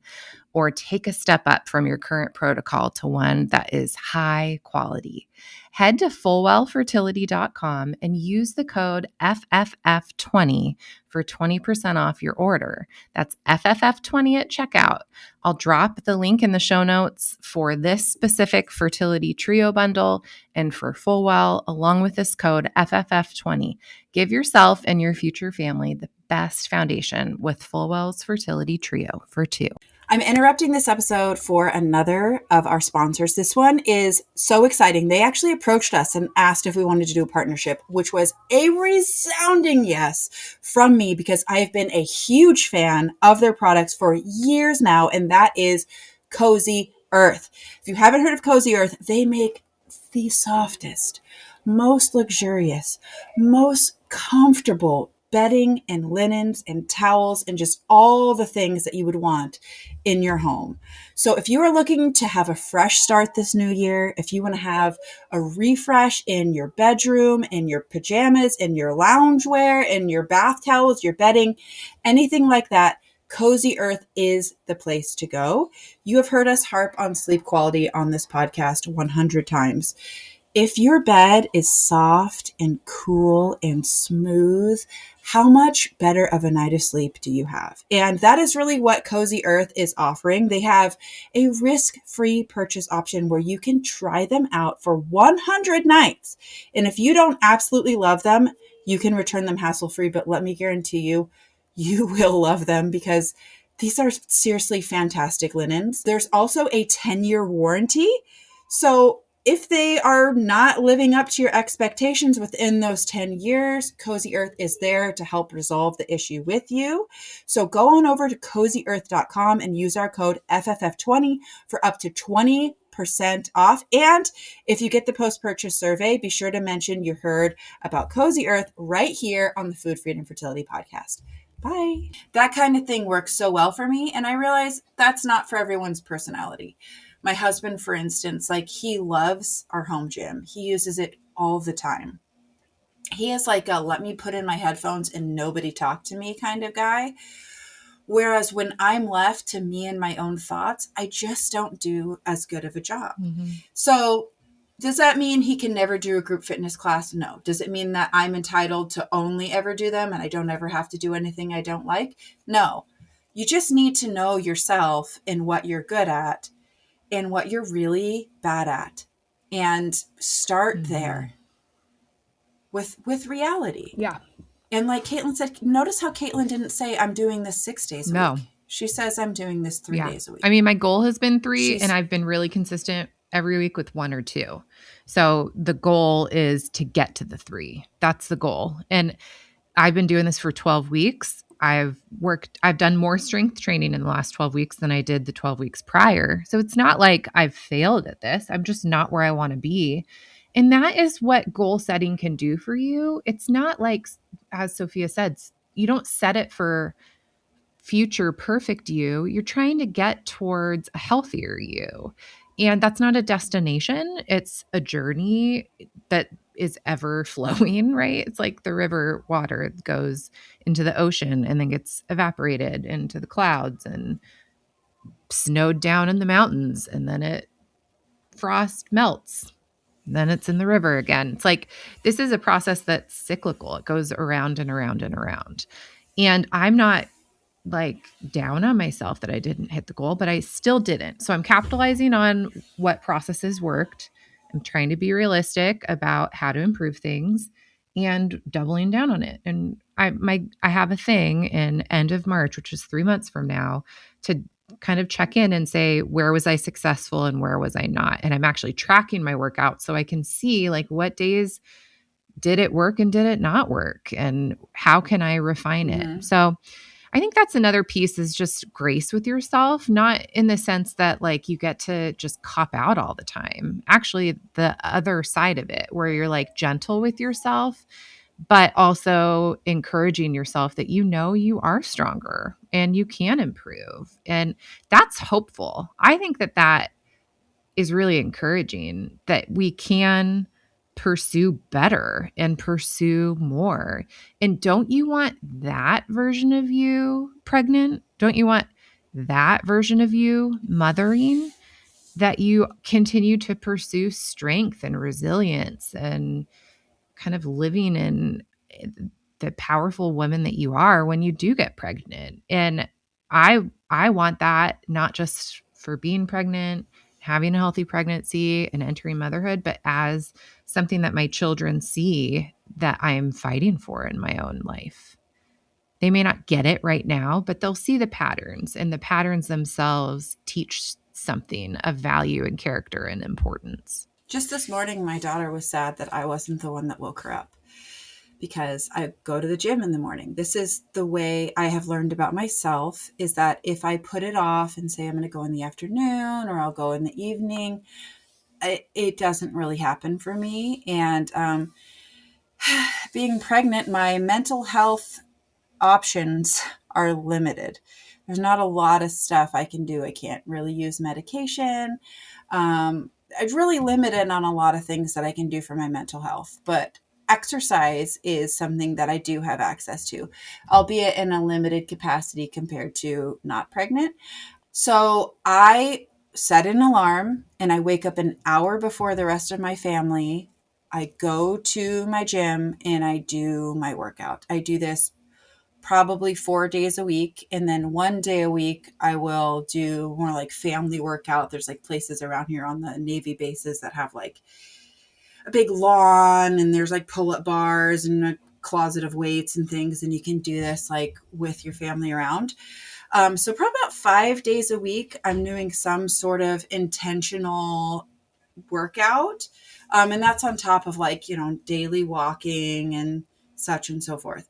or take a step up from your current protocol to one that is high quality. Head to fullwellfertility.com and use the code FFF20 for 20% off your order. That's FFF20 at checkout. I'll drop the link in the show notes for this specific fertility trio bundle and for Fullwell, along with this code FFF20. Give yourself and your future family the best foundation with Fullwell's Fertility Trio for 2. I'm interrupting this episode for another of our sponsors. This one is so exciting. They actually approached us and asked if we wanted to do a partnership, which was a resounding yes from me because I have been a huge fan of their products for years now, and that is Cozy Earth. If you haven't heard of Cozy Earth, they make the softest, most luxurious, most comfortable bedding and linens and towels and just all the things that you would want in your home. So if you are looking to have a fresh start this new year, if you want to have a refresh in your bedroom, in your pajamas, in your loungewear, in your bath towels, your bedding, anything like that, Cozy Earth is the place to go. You have heard us harp on sleep quality on this podcast 100 times. If your bed is soft and cool and smooth, how much better of a night of sleep do you have? And that is really what Cozy Earth is offering. They have a risk-free purchase option where you can try them out for 100 nights. And if you don't absolutely love them, you can return them hassle-free. But let me guarantee you, you will love them because these are seriously fantastic linens. There's also a 10-year warranty. So if they are not living up to your expectations within those 10 years, Cozy Earth is there to help resolve the issue with you. So go on over to CozyEarth.com and use our code FFF20 for up to 20% off. And if you get the post-purchase survey, be sure to mention you heard about Cozy Earth right here on the Food Freedom Fertility podcast. Bye. That kind of thing works so well for me. And I realize that's not for everyone's personality. My husband, for instance, like he loves our home gym. He uses it all the time. He is like a let me put in my headphones and nobody talk to me kind of guy. Whereas when I'm left to me and my own thoughts, I just don't do as good of a job. Mm-hmm. So does that mean he can never do a group fitness class? No. Does it mean that I'm entitled to only ever do them and I don't ever have to do anything I don't like? No. You just need to know yourself and what you're good at and what you're really bad at, and start there with reality. Yeah. And like Caitlin said, notice how Caitlin didn't say I'm doing this 6 days a week. She says I'm doing this 3 days a week. I mean, my goal has been 3 and I've been really consistent every week with 1 or 2. So the goal is to get to the 3. That's the goal. And I've been doing this for 12 weeks. I've done more strength training in the last 12 weeks than I did the 12 weeks prior. So it's not like I've failed at this. I'm just not where I want to be. And that is what goal setting can do for you. It's not like, as Sophia said, you don't set it for future perfect you. You're trying to get towards a healthier you. And that's not a destination. It's a journey that is ever flowing, right? It's like the river water goes into the ocean and then gets evaporated into the clouds and snowed down in the mountains. And then it frost melts. And then it's in the river again. It's like, this is a process that's cyclical. It goes around and around and around. And I'm not like down on myself that I didn't hit the goal, but I still didn't. So I'm capitalizing on what processes worked. I'm trying to be realistic about how to improve things and doubling down on it. And I have a thing in end of March, which is 3 months from now, to kind of check in and say, where was I successful and where was I not? And I'm actually tracking my workout so I can see like what days did it work and did it not work? And how can I refine it? So I think that's another piece, is just grace with yourself, not in the sense that like you get to just cop out all the time. Actually, the other side of it, where you're like gentle with yourself, but also encouraging yourself that you know you are stronger and you can improve. And that's hopeful. I think that that is really encouraging, that we can pursue better and pursue more. And don't you want that version of you pregnant? Don't you want that version of you mothering? That you continue to pursue strength and resilience and kind of living in the powerful woman that you are when you do get pregnant. And I want that, not just for being pregnant, having a healthy pregnancy and entering motherhood, but as something that my children see that I am fighting for in my own life. They may not get it right now, but they'll see the patterns, and the patterns themselves teach something of value and character and importance. Just this morning, my daughter was sad that I wasn't the one that woke her up, because I go to the gym in the morning. This is the way I have learned about myself, is that if I put it off and say I'm going to go in the afternoon or I'll go in the evening, it doesn't really happen for me. And being pregnant, my mental health options are limited. There's not a lot of stuff I can do. I can't really use medication. I'm really limited on a lot of things that I can do for my mental health, but exercise is something that I do have access to, albeit in a limited capacity compared to not pregnant. So I set an alarm and I wake up an hour before the rest of my family. I go to my gym and I do my workout. I do this probably 4 days a week. And then 1 day a week, I will do more like family workout. There's like places around here on the Navy bases that have like a big lawn and there's like pull-up bars and a closet of weights and things. And you can do this like with your family around. So probably about 5 days a week, I'm doing some sort of intentional workout. And that's on top of like, daily walking and such and so forth.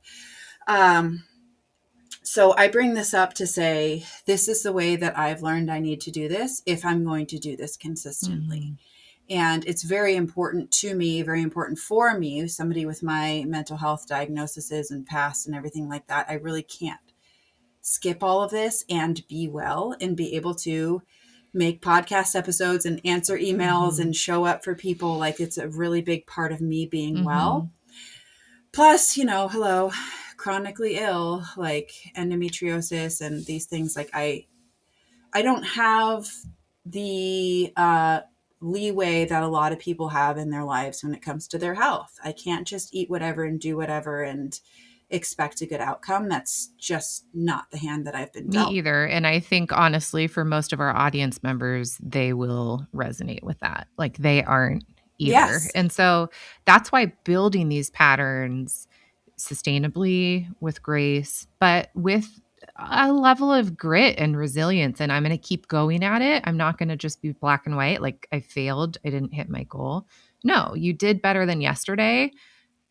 So I bring this up to say, this is the way that I've learned I need to do this if I'm going to do this consistently. Mm-hmm. And it's very important to me, very important for me, somebody with my mental health diagnoses and past and everything like that. I really can't skip all of this and be well and be able to make podcast episodes and answer emails and show up for people. Like, it's a really big part of me being well. Plus, hello, chronically ill, like endometriosis and these things. Like I don't have the leeway that a lot of people have in their lives when it comes to their health. I can't just eat whatever and do whatever and expect a good outcome. That's just not the hand that I've been dealt. Me either. And I think honestly, for most of our audience members, they will resonate with that. Like, they aren't either. Yes. And so that's why building these patterns sustainably, with grace, but with a level of grit and resilience. And I'm going to keep going at it. I'm not going to just be black and white. Like, I failed. I didn't hit my goal. No, you did better than yesterday.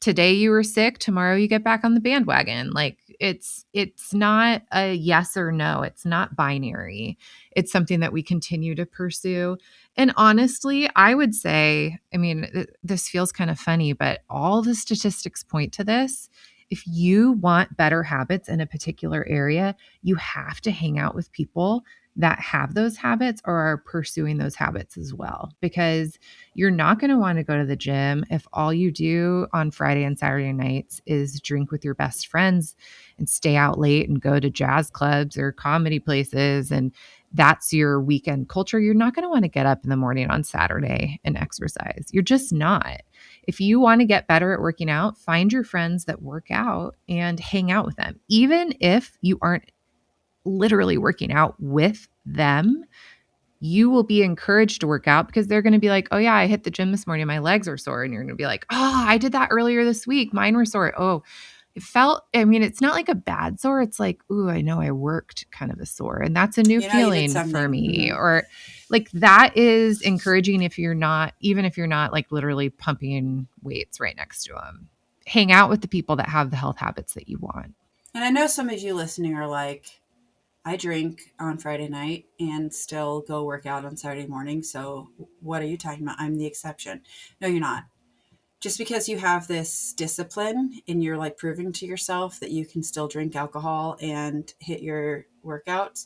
Today you were sick. Tomorrow you get back on the bandwagon. Like, it's not a yes or no. It's not binary. It's something that we continue to pursue. And honestly, I would say, I mean, this feels kind of funny, but all the statistics point to this. If you want better habits in a particular area, you have to hang out with people that have those habits or are pursuing those habits as well, because you're not going to want to go to the gym if all you do on Friday and Saturday nights is drink with your best friends and stay out late and go to jazz clubs or comedy places, and that's your weekend culture. You're not going to want to get up in the morning on Saturday and exercise. You're just not. If you want to get better at working out, find your friends that work out and hang out with them. Even if you aren't literally working out with them, you will be encouraged to work out because they're going to be like, oh yeah, I hit the gym this morning, my legs are sore. And you're going to be like, oh, I did that earlier this week, mine were sore. Oh, it's not like a bad sore. It's like, ooh, I know I worked kind of a sore. And that's a new feeling for me. Mm-hmm. Or like, that is encouraging even if you're not like literally pumping weights right next to them. Hang out with the people that have the health habits that you want. And I know some of you listening are like, I drink on Friday night and still go work out on Saturday morning. So what are you talking about? I'm the exception. No, you're not. Just because you have this discipline and you're like proving to yourself that you can still drink alcohol and hit your workouts,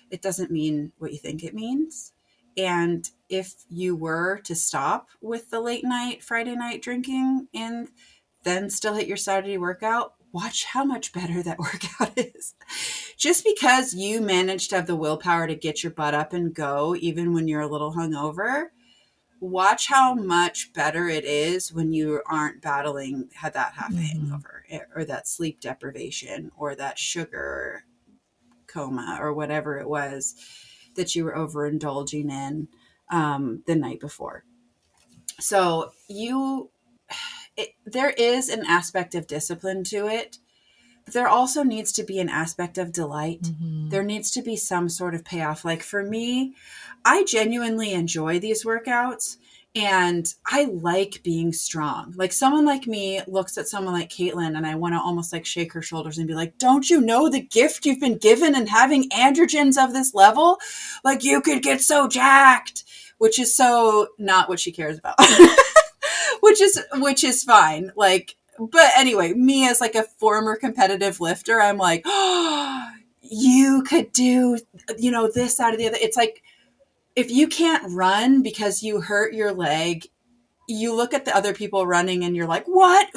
it doesn't mean what you think it means. And if you were to stop with the late night Friday night drinking and then still hit your Saturday workout, watch how much better that workout is. Just because you managed to have the willpower to get your butt up and go, even when you're a little hungover, watch how much better it is when you aren't battling that half hangover or that sleep deprivation or that sugar coma or whatever it was that you were overindulging in the night before. So there is an aspect of discipline to it, but there also needs to be an aspect of delight. Mm-hmm. There needs to be some sort of payoff. Like for me, I genuinely enjoy these workouts and I like being strong. Like someone like me looks at someone like Caitlin and I want to almost like shake her shoulders and be like, don't you know the gift you've been given and having androgens of this level? Like you could get so jacked. which is so not what she cares about, which is fine. Like, but anyway, me as like a former competitive lifter, I'm like, oh, you could do, this, that, or the other. It's like, if you can't run because you hurt your leg, you look at the other people running and you're like, what?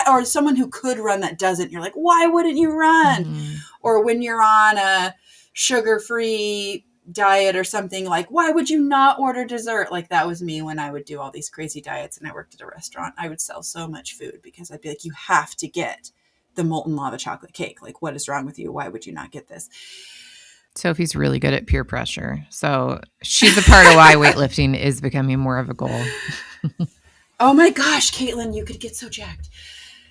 Or someone who could run that doesn't, you're like, why wouldn't you run? Mm-hmm. Or when you're on a sugar-free diet or something, like, why would you not order dessert? Like, that was me when I would do all these crazy diets and I worked at a restaurant. I would sell so much food because I'd be like, you have to get the molten lava chocolate cake. Like, what is wrong with you? Why would you not get this? Sophie's really good at peer pressure. So she's a part of why weightlifting is becoming more of a goal. Oh my gosh, Caitlin, you could get so jacked.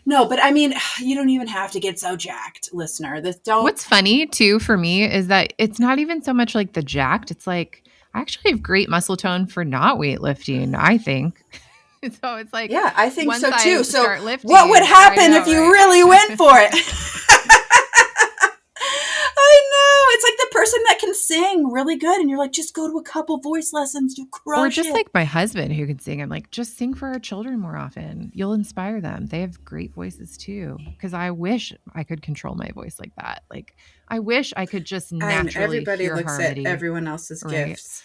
No, but I mean, you don't even have to get so jacked, listener. What's funny too for me is that it's not even so much like the jacked. It's like, I actually have great muscle tone for not weightlifting, I think. So it's like, yeah, I think so too. So lifting, what would happen if you really went for it? I know. It's like the person that can sing really good. And you're like, just go to a couple voice lessons. You crush it. Or just like my husband who can sing. I'm like, just sing for our children more often. You'll inspire them. They have great voices too. Because I wish I could control my voice like that. Like, I wish I could just naturally everybody hear looks harmony. at everyone else's gifts.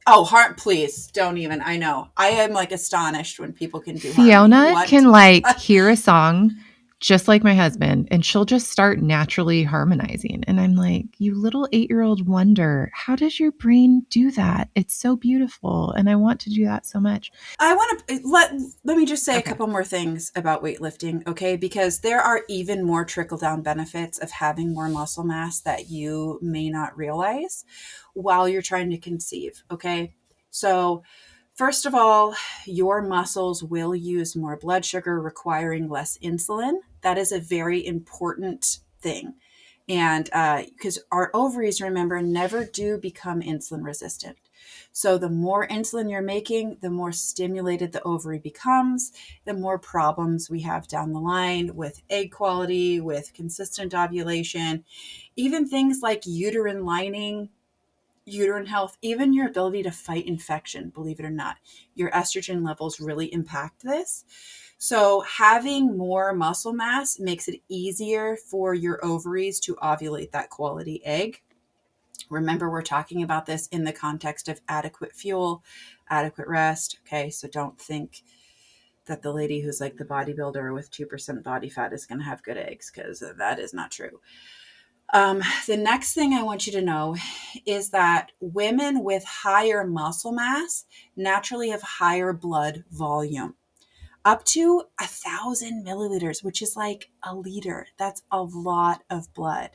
Oh, heart, please don't even. I know. I am like astonished when people can do Fiona can like hear a song just like my husband, and she'll just start naturally harmonizing. And I'm like, you little 8-year-old wonder, how does your brain do that? It's so beautiful. And I want to do that so much. I want to let me just say a couple more things about weightlifting, okay? Because there are even more trickle-down benefits of having more muscle mass that you may not realize while you're trying to conceive, okay? So first of all, your muscles will use more blood sugar, requiring less insulin. That is a very important thing. And because our ovaries, remember, never do become insulin resistant. So the more insulin you're making, the more stimulated the ovary becomes, the more problems we have down the line with egg quality, with consistent ovulation, even things like uterine lining, uterine health, even your ability to fight infection, believe it or not. Your estrogen levels really impact this. So having more muscle mass makes it easier for your ovaries to ovulate that quality egg. Remember, we're talking about this in the context of adequate fuel, adequate rest. Okay, so don't think that the lady who's like the bodybuilder with 2% body fat is going to have good eggs, because that is not true. The next thing I want you to know is that women with higher muscle mass naturally have higher blood volume, up to 1,000 milliliters, which is like a liter. That's a lot of blood.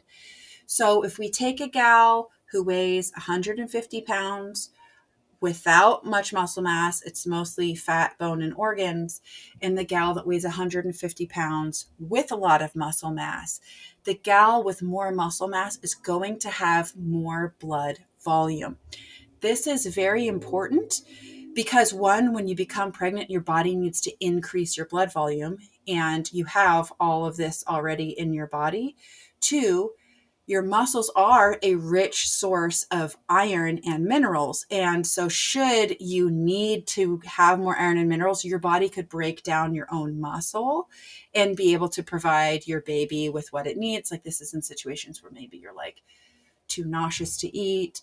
So if we take a gal who weighs 150 pounds without much muscle mass, it's mostly fat, bone, and organs, and the gal that weighs 150 pounds with a lot of muscle mass, the gal with more muscle mass is going to have more blood volume. This is very important because, one, when you become pregnant, your body needs to increase your blood volume, and you have all of this already in your body. 2, your muscles are a rich source of iron and minerals. And so should you need to have more iron and minerals, your body could break down your own muscle and be able to provide your baby with what it needs. Like, this is in situations where maybe you're like too nauseous to eat.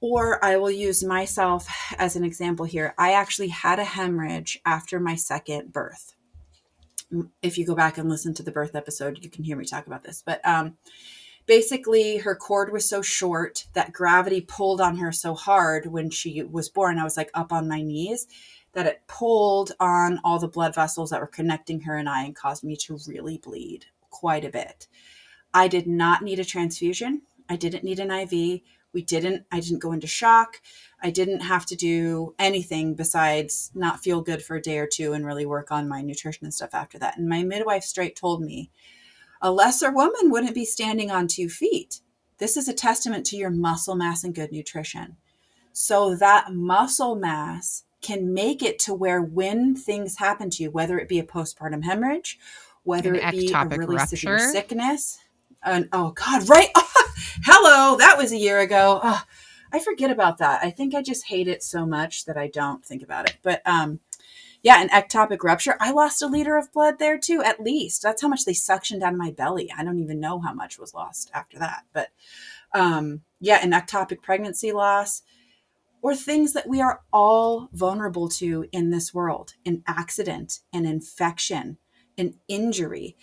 Or I will use myself as an example here. I actually had a hemorrhage after my second birth. If you go back and listen to the birth episode, you can hear me talk about this. But basically, her cord was so short that gravity pulled on her so hard when she was born. I was like up on my knees, that it pulled on all the blood vessels that were connecting her and I, and caused me to really bleed quite a bit. I did not need a transfusion. I didn't need an IV. I didn't go into shock. I didn't have to do anything besides not feel good for a day or two and really work on my nutrition and stuff after that. And my midwife straight told me, a lesser woman wouldn't be standing on 2 feet. This is a testament to your muscle mass and good nutrition. So that muscle mass can make it to where when things happen to you, whether it be a postpartum hemorrhage, whether it be a really severe sickness, and oh God, right? Oh, hello, that was a year ago. Oh, I forget about that. I think I just hate it so much that I don't think about it. But yeah, an ectopic rupture. I lost a liter of blood there too, at least. That's how much they suctioned out of my belly. I don't even know how much was lost after that. But yeah, an ectopic pregnancy loss, or things that we are all vulnerable to in this world, an accident, an infection, an injury.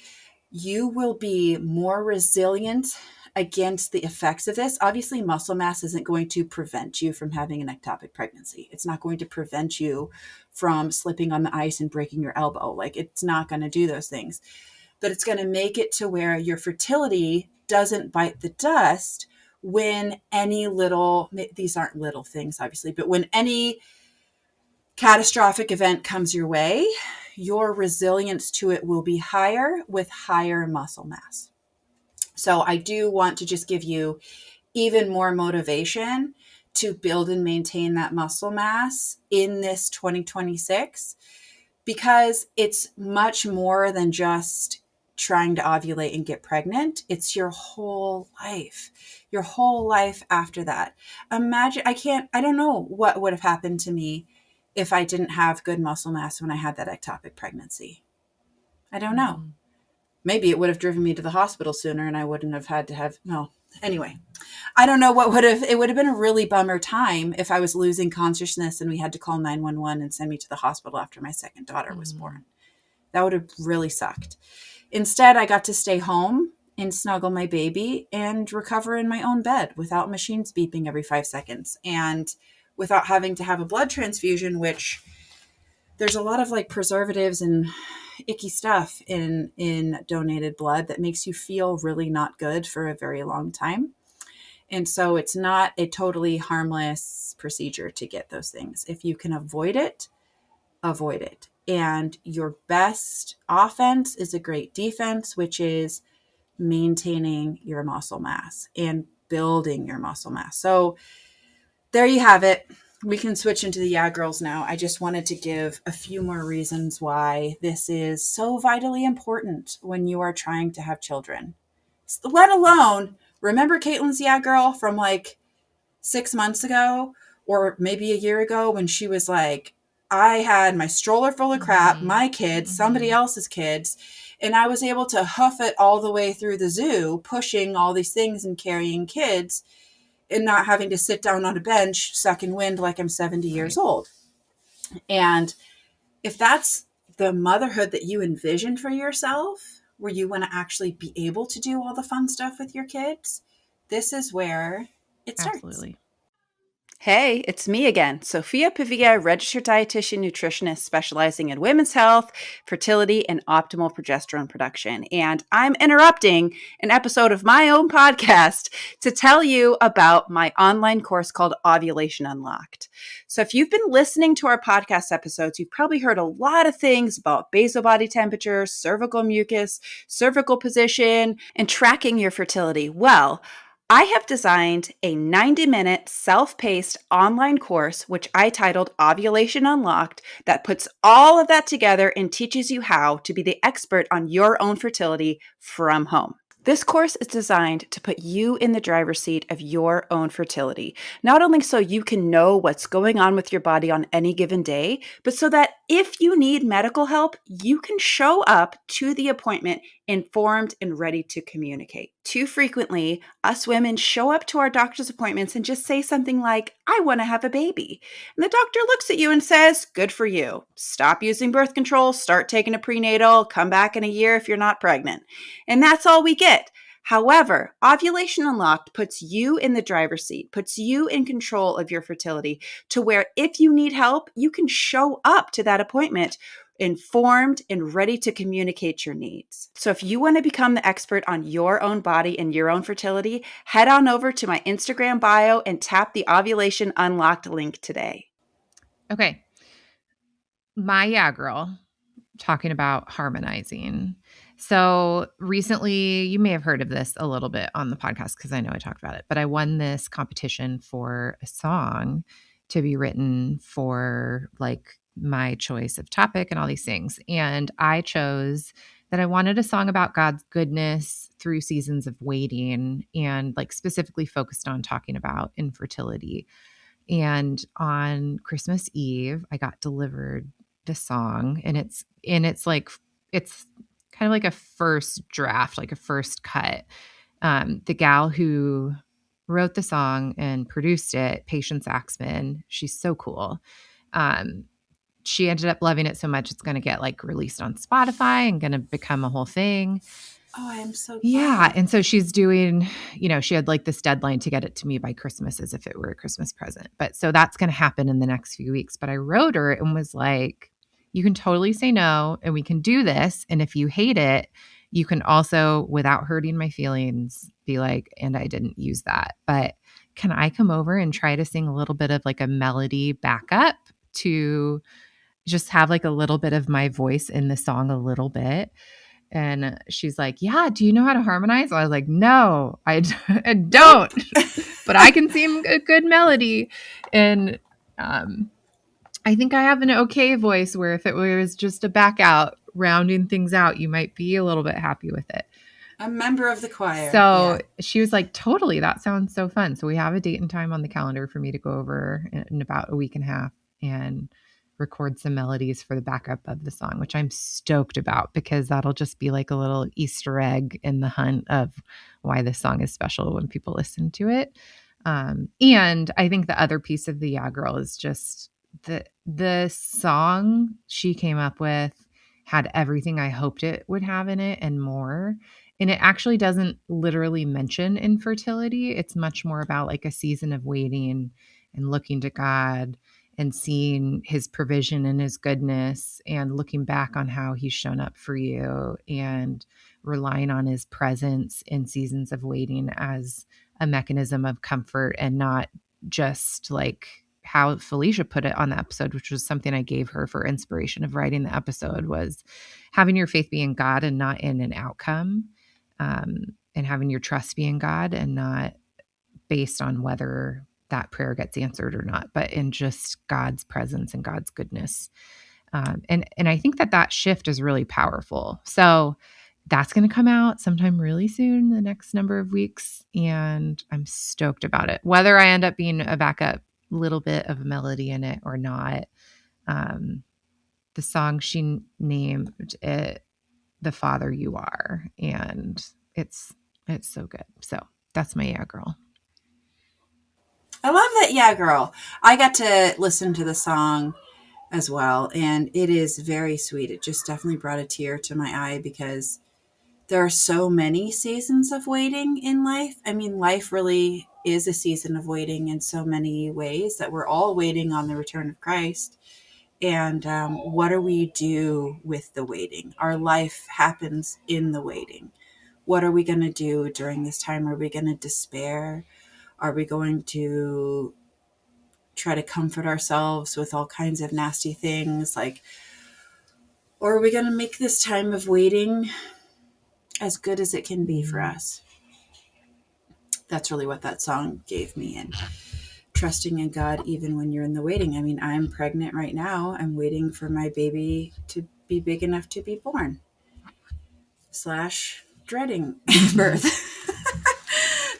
You will be more resilient against the effects of this. Obviously, muscle mass isn't going to prevent you from having an ectopic pregnancy. It's not going to prevent you from slipping on the ice and breaking your elbow. Like, it's not going to do those things, but it's going to make it to where your fertility doesn't bite the dust when any little, these aren't little things, obviously, but when any catastrophic event comes your way, your resilience to it will be higher with higher muscle mass. So I do want to just give you even more motivation to build and maintain that muscle mass in this 2026, because it's much more than just trying to ovulate and get pregnant. It's your whole life after that. Imagine, I don't know what would have happened to me if I didn't have good muscle mass when I had that ectopic pregnancy. I don't know. Maybe it would have driven me to the hospital sooner and I wouldn't have had to have, no. Anyway, I don't know it would have been a really bummer time if I was losing consciousness and we had to call 911 and send me to the hospital after my second daughter was born. That would have really sucked. Instead, I got to stay home and snuggle my baby and recover in my own bed without machines beeping every 5 seconds and without having to have a blood transfusion, which there's a lot of like preservatives and icky stuff in donated blood that makes you feel really not good for a very long time. And so it's not a totally harmless procedure to get those things. If you can avoid it, avoid it. And your best offense is a great defense, which is maintaining your muscle mass and building your muscle mass. So there you have it. We can switch into the yeah girls now. I just wanted to give a few more reasons why this is so vitally important when you are trying to have children. Let alone, remember Caitlin's yeah girl from like 6 months ago or maybe a year ago when she was like, I had my stroller full of crap, my kids, somebody else's kids, and I was able to hoof it all the way through the zoo, pushing all these things and carrying kids and not having to sit down on a bench, sucking wind like I'm 70 years old. And if that's the motherhood that you envision for yourself, where you want to actually be able to do all the fun stuff with your kids, this is where it starts. Absolutely. Hey, it's me again, Sophia Pavia, registered dietitian nutritionist specializing in women's health, fertility, and optimal progesterone production. And I'm interrupting an episode of my own podcast to tell you about my online course called Ovulation Unlocked. So if you've been listening to our podcast episodes, you've probably heard a lot of things about basal body temperature, cervical mucus, cervical position, and tracking your fertility. Well, I have designed a 90-minute self-paced online course, which I titled Ovulation Unlocked, that puts all of that together and teaches you how to be the expert on your own fertility from home. This course is designed to put you in the driver's seat of your own fertility, not only so you can know what's going on with your body on any given day, but so that if you need medical help, you can show up to the appointment informed and ready to communicate. Too frequently, us women show up to our doctor's appointments and just say something like, I want to have a baby. And the doctor looks at you and says, good for you. Stop using birth control, start taking a prenatal, come back in a year if you're not pregnant. And that's all we get. However, Ovulation Unlocked puts you in the driver's seat, puts you in control of your fertility to where if you need help, you can show up to that appointment informed and ready to communicate your needs. So if you want to become the expert on your own body and your own fertility, head on over to my Instagram bio and tap the Ovulation Unlocked link today. Okay. My yeah girl, talking about harmonizing. So recently, you may have heard of this a little bit on the podcast because I know I talked about it, but I won this competition for a song to be written for like my choice of topic and all these things. And I chose that I wanted a song about God's goodness through seasons of waiting, and like specifically focused on talking about infertility. And on Christmas Eve, I got delivered the song, and it's kind of like a first draft, like a first cut. The gal who wrote the song and produced it, Patience Axman, she's so cool. She ended up loving it so much it's going to get like released on Spotify and going to become a whole thing. Oh, I am so glad. Yeah. And so she's doing, she had like this deadline to get it to me by Christmas as if it were a Christmas present. But so that's going to happen in the next few weeks. But I wrote her and was like, you can totally say no and we can do this. And if you hate it, you can also, without hurting my feelings, be like, and I didn't use that. But can I come over and try to sing a little bit of like a melody backup to just have like a little bit of my voice in the song a little bit? And she's like, yeah, do you know how to harmonize? I was like, no, I don't, but I can sing a good melody. And I think I have an okay voice where if it was just a back out, rounding things out, you might be a little bit happy with it. A member of the choir. So she was like, totally, that sounds so fun. So we have a date and time on the calendar for me to go over in about a week and a half and record some melodies for the backup of the song, which I'm stoked about because that'll just be like a little Easter egg in the hunt of why this song is special when people listen to it. And I think the other piece of the Yeah Girl is just the song she came up with had everything I hoped it would have in it and more. And it actually doesn't literally mention infertility. It's much more about like a season of waiting and looking to God and seeing his provision and his goodness and looking back on how he's shown up for you and relying on his presence in seasons of waiting as a mechanism of comfort, and not just like how Felicia put it on the episode, which was something I gave her for inspiration of writing the episode, was having your faith be in God and not in an outcome, and having your trust be in God and not based on whether that prayer gets answered or not, but in just God's presence and God's goodness. And I think that shift is really powerful. So that's going to come out sometime really soon, the next number of weeks. And I'm stoked about it. Whether I end up being a backup little bit of a melody in it or not. The song she named it The Father You Are. And it's so good. So that's my Yeah Girl. I love that. Yeah, girl. I got to listen to the song as well, and it is very sweet. It just definitely brought a tear to my eye because there are so many seasons of waiting in life. I mean, life really is a season of waiting in so many ways, that we're all waiting on the return of Christ. And what do we do with the waiting? Our life happens in the waiting. What are we going to do during this time? Are we going to despair? Are we going to try to comfort ourselves with all kinds of nasty things? Or are we going to make this time of waiting as good as it can be for us? That's really what that song gave me. And trusting in God, even when you're in the waiting. I mean, I'm pregnant right now. I'm waiting for my baby to be big enough to be born / dreading birth.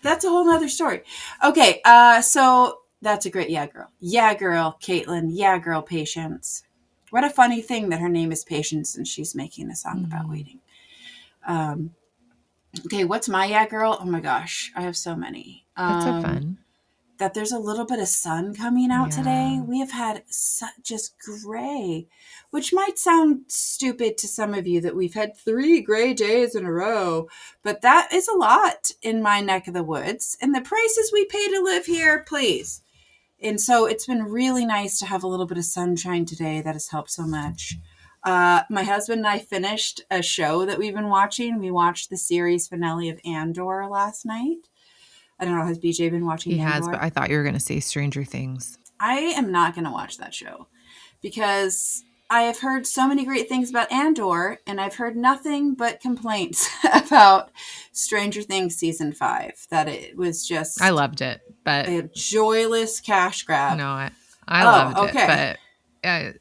That's a whole nother story. Okay. So that's a great Yeah Girl. Yeah Girl, Caitlin. Yeah Girl, Patience. What a funny thing that her name is Patience and she's making a song about waiting. Okay. What's my Yeah Girl? Oh my gosh. I have so many. That's so fun. That there's a little bit of sun coming out today. We have had just gray, which might sound stupid to some of you that we've had 3 gray days in a row, but that is a lot in my neck of the woods. And the prices we pay to live here, please. And so it's been really nice to have a little bit of sunshine today. That has helped so much. My husband and I finished a show that we've been watching. We watched the series finale of Andor last night. I don't know, has BJ been watching Andor? He has, but I thought you were going to say Stranger Things. I am not going to watch that show because I have heard so many great things about Andor, and I've heard nothing but complaints about Stranger Things season 5, that it was just... I loved it, but... a joyless cash grab. No, I loved it, but...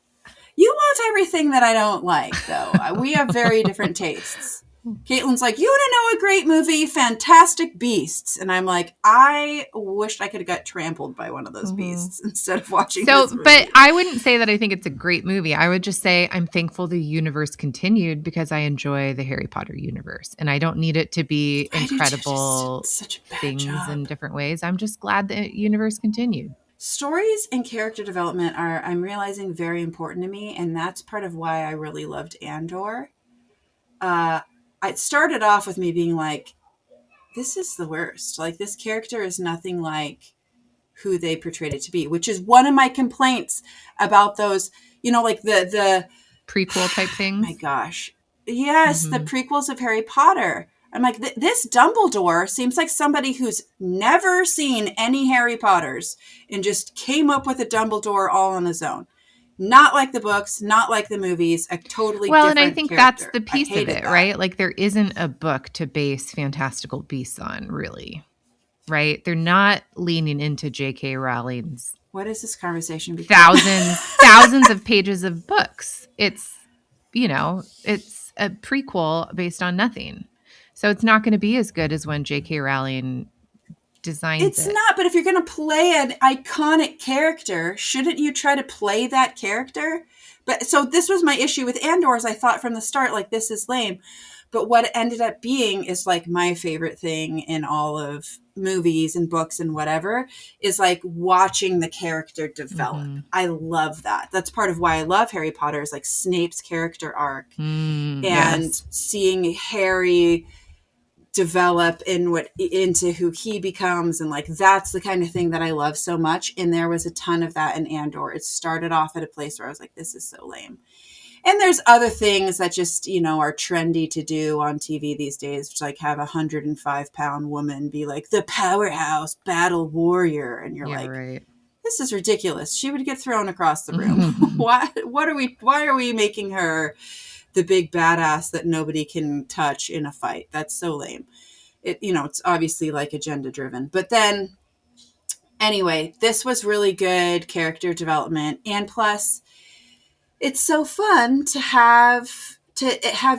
You love everything that I don't like, though. We have very different tastes. Caitlin's like, you want to know a great movie? Fantastic Beasts. And I'm like, I wished I could have got trampled by one of those beasts instead of watching this movie. But I wouldn't say that I think it's a great movie. I would just say I'm thankful the universe continued because I enjoy the Harry Potter universe. And I don't need it to be incredible such a bad things job. in different ways. I'm just glad the universe continued. Stories and character development are, I'm realizing, very important to me. And that's part of why I really loved Andor. It started off with me being like, this is the worst. Like, this character is nothing like who they portrayed it to be, which is one of my complaints about those, like the prequel type things. My gosh. Yes, the prequels of Harry Potter. I'm like, this Dumbledore seems like somebody who's never seen any Harry Potters and just came up with a Dumbledore all on his own. Not like the books, not like the movies, a totally different and I think character. That's the piece of it, right? Like, there isn't a book to base Fantastical Beasts on, really, right? They're not leaning into J.K. Rowling's. What is this conversation? Thousands of pages of books. It's, it's a prequel based on nothing. So it's not going to be as good as when J.K. Rowling designs it. It's not, but if you're going to play an iconic character, shouldn't you try to play that character? But so this was my issue with Andor, is I thought from the start, like, this is lame. But what it ended up being is like my favorite thing in all of movies and books and whatever is like watching the character develop. I love that. That's part of why I love Harry Potter, is like Snape's character arc and seeing Harry develop into who he becomes. And like, that's the kind of thing that I love so much. And there was a ton of that in Andor. It started off at a place where I was like, this is so lame. And there's other things that just, are trendy to do on TV these days, which like have 105-pound woman be like the powerhouse battle warrior. And you're right. This is ridiculous. She would get thrown across the room. Why are we making her the big badass that nobody can touch in a fight? That's so lame. It's obviously like agenda driven. But then anyway, this was really good character development. And plus, it's so fun to have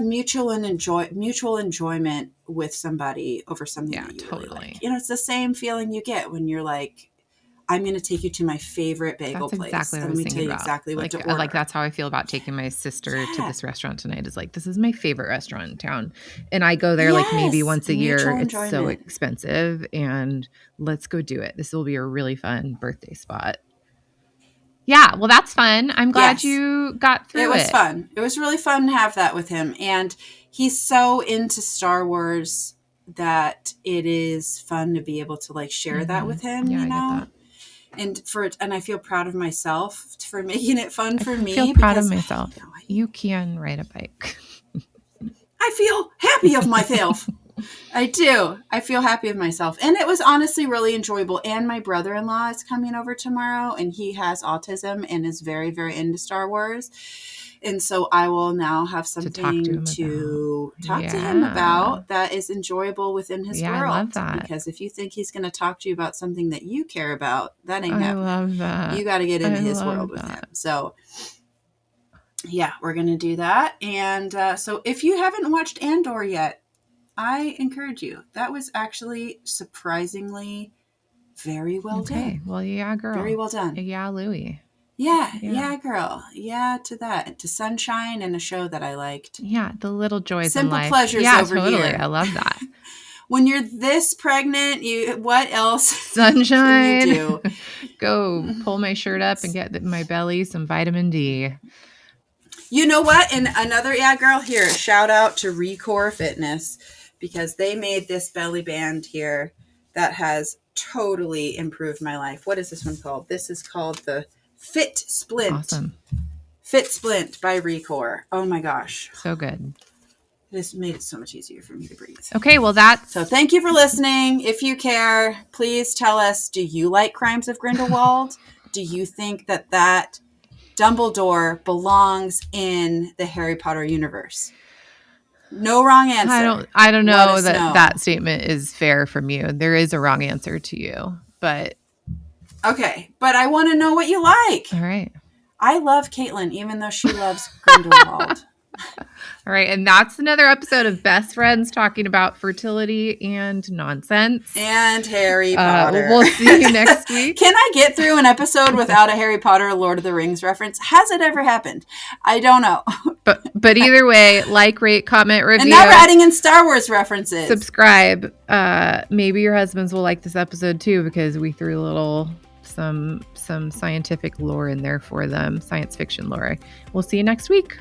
mutual enjoyment with somebody over something that you really like. It's the same feeling you get when you're like, I'm going to take you to my favorite bagel place. Exactly what I was thinking about. Exactly what to order. Like, that's how I feel about taking my sister to this restaurant tonight. Is like, this is my favorite restaurant in town. And I go there like maybe once a year. It's so expensive. And let's go do it. This will be a really fun birthday spot. Yeah, well, that's fun. I'm glad you got through it. It was fun. It was really fun to have that with him. And he's so into Star Wars that it is fun to be able to like share that with him, I get that. And I feel proud of myself for making it fun for me. I feel proud of myself. You can ride a bike. I feel happy of myself. I do. I feel happy of myself. And it was honestly really enjoyable. And my brother-in-law is coming over tomorrow, and he has autism and is very, very into Star Wars. And so I will now have something to talk to him about that is enjoyable within his world. I love that. Because if you think he's going to talk to you about something that you care about, that ain't happening. I love that. You got to get into his world with him. So yeah, we're going to do that. And so if you haven't watched Andor yet, I encourage you. That was actually surprisingly very well done. Well, yeah, girl. Very well done. Yeah, Louie. Yeah, girl. Yeah, to that. To sunshine and a show that I liked. Yeah, the little joys Simple in life. pleasures over here. I love that. When you're this pregnant, what else sunshine. can you do? Go pull my shirt up and get my belly some vitamin D. You know what? And another girl here. Shout out to Recore Fitness, because they made this belly band here that has totally improved my life. What is this one called? This is called the Fit Splint. Awesome. Fit Splint by Recore. Oh my gosh. So good. This made it so much easier for me to breathe. Okay, well So thank you for listening. If you care, please tell us, do you like Crimes of Grindelwald? Do you think that Dumbledore belongs in the Harry Potter universe? No wrong answer. I don't know that statement is fair from you. There is a wrong answer to you, but okay. But I want to know what you like. All right. I love Caitlin, even though she loves Grindelwald. All right. And that's another episode of Best Friends talking about fertility and nonsense. And Harry Potter. We'll see you next week. Can I get through an episode without a Harry Potter or Lord of the Rings reference? Has it ever happened? I don't know. But either way, like, rate, comment, review. And now we're adding in Star Wars references. Subscribe. Maybe your husbands will like this episode too, because we threw some scientific lore in there for them, science fiction lore. We'll see you next week.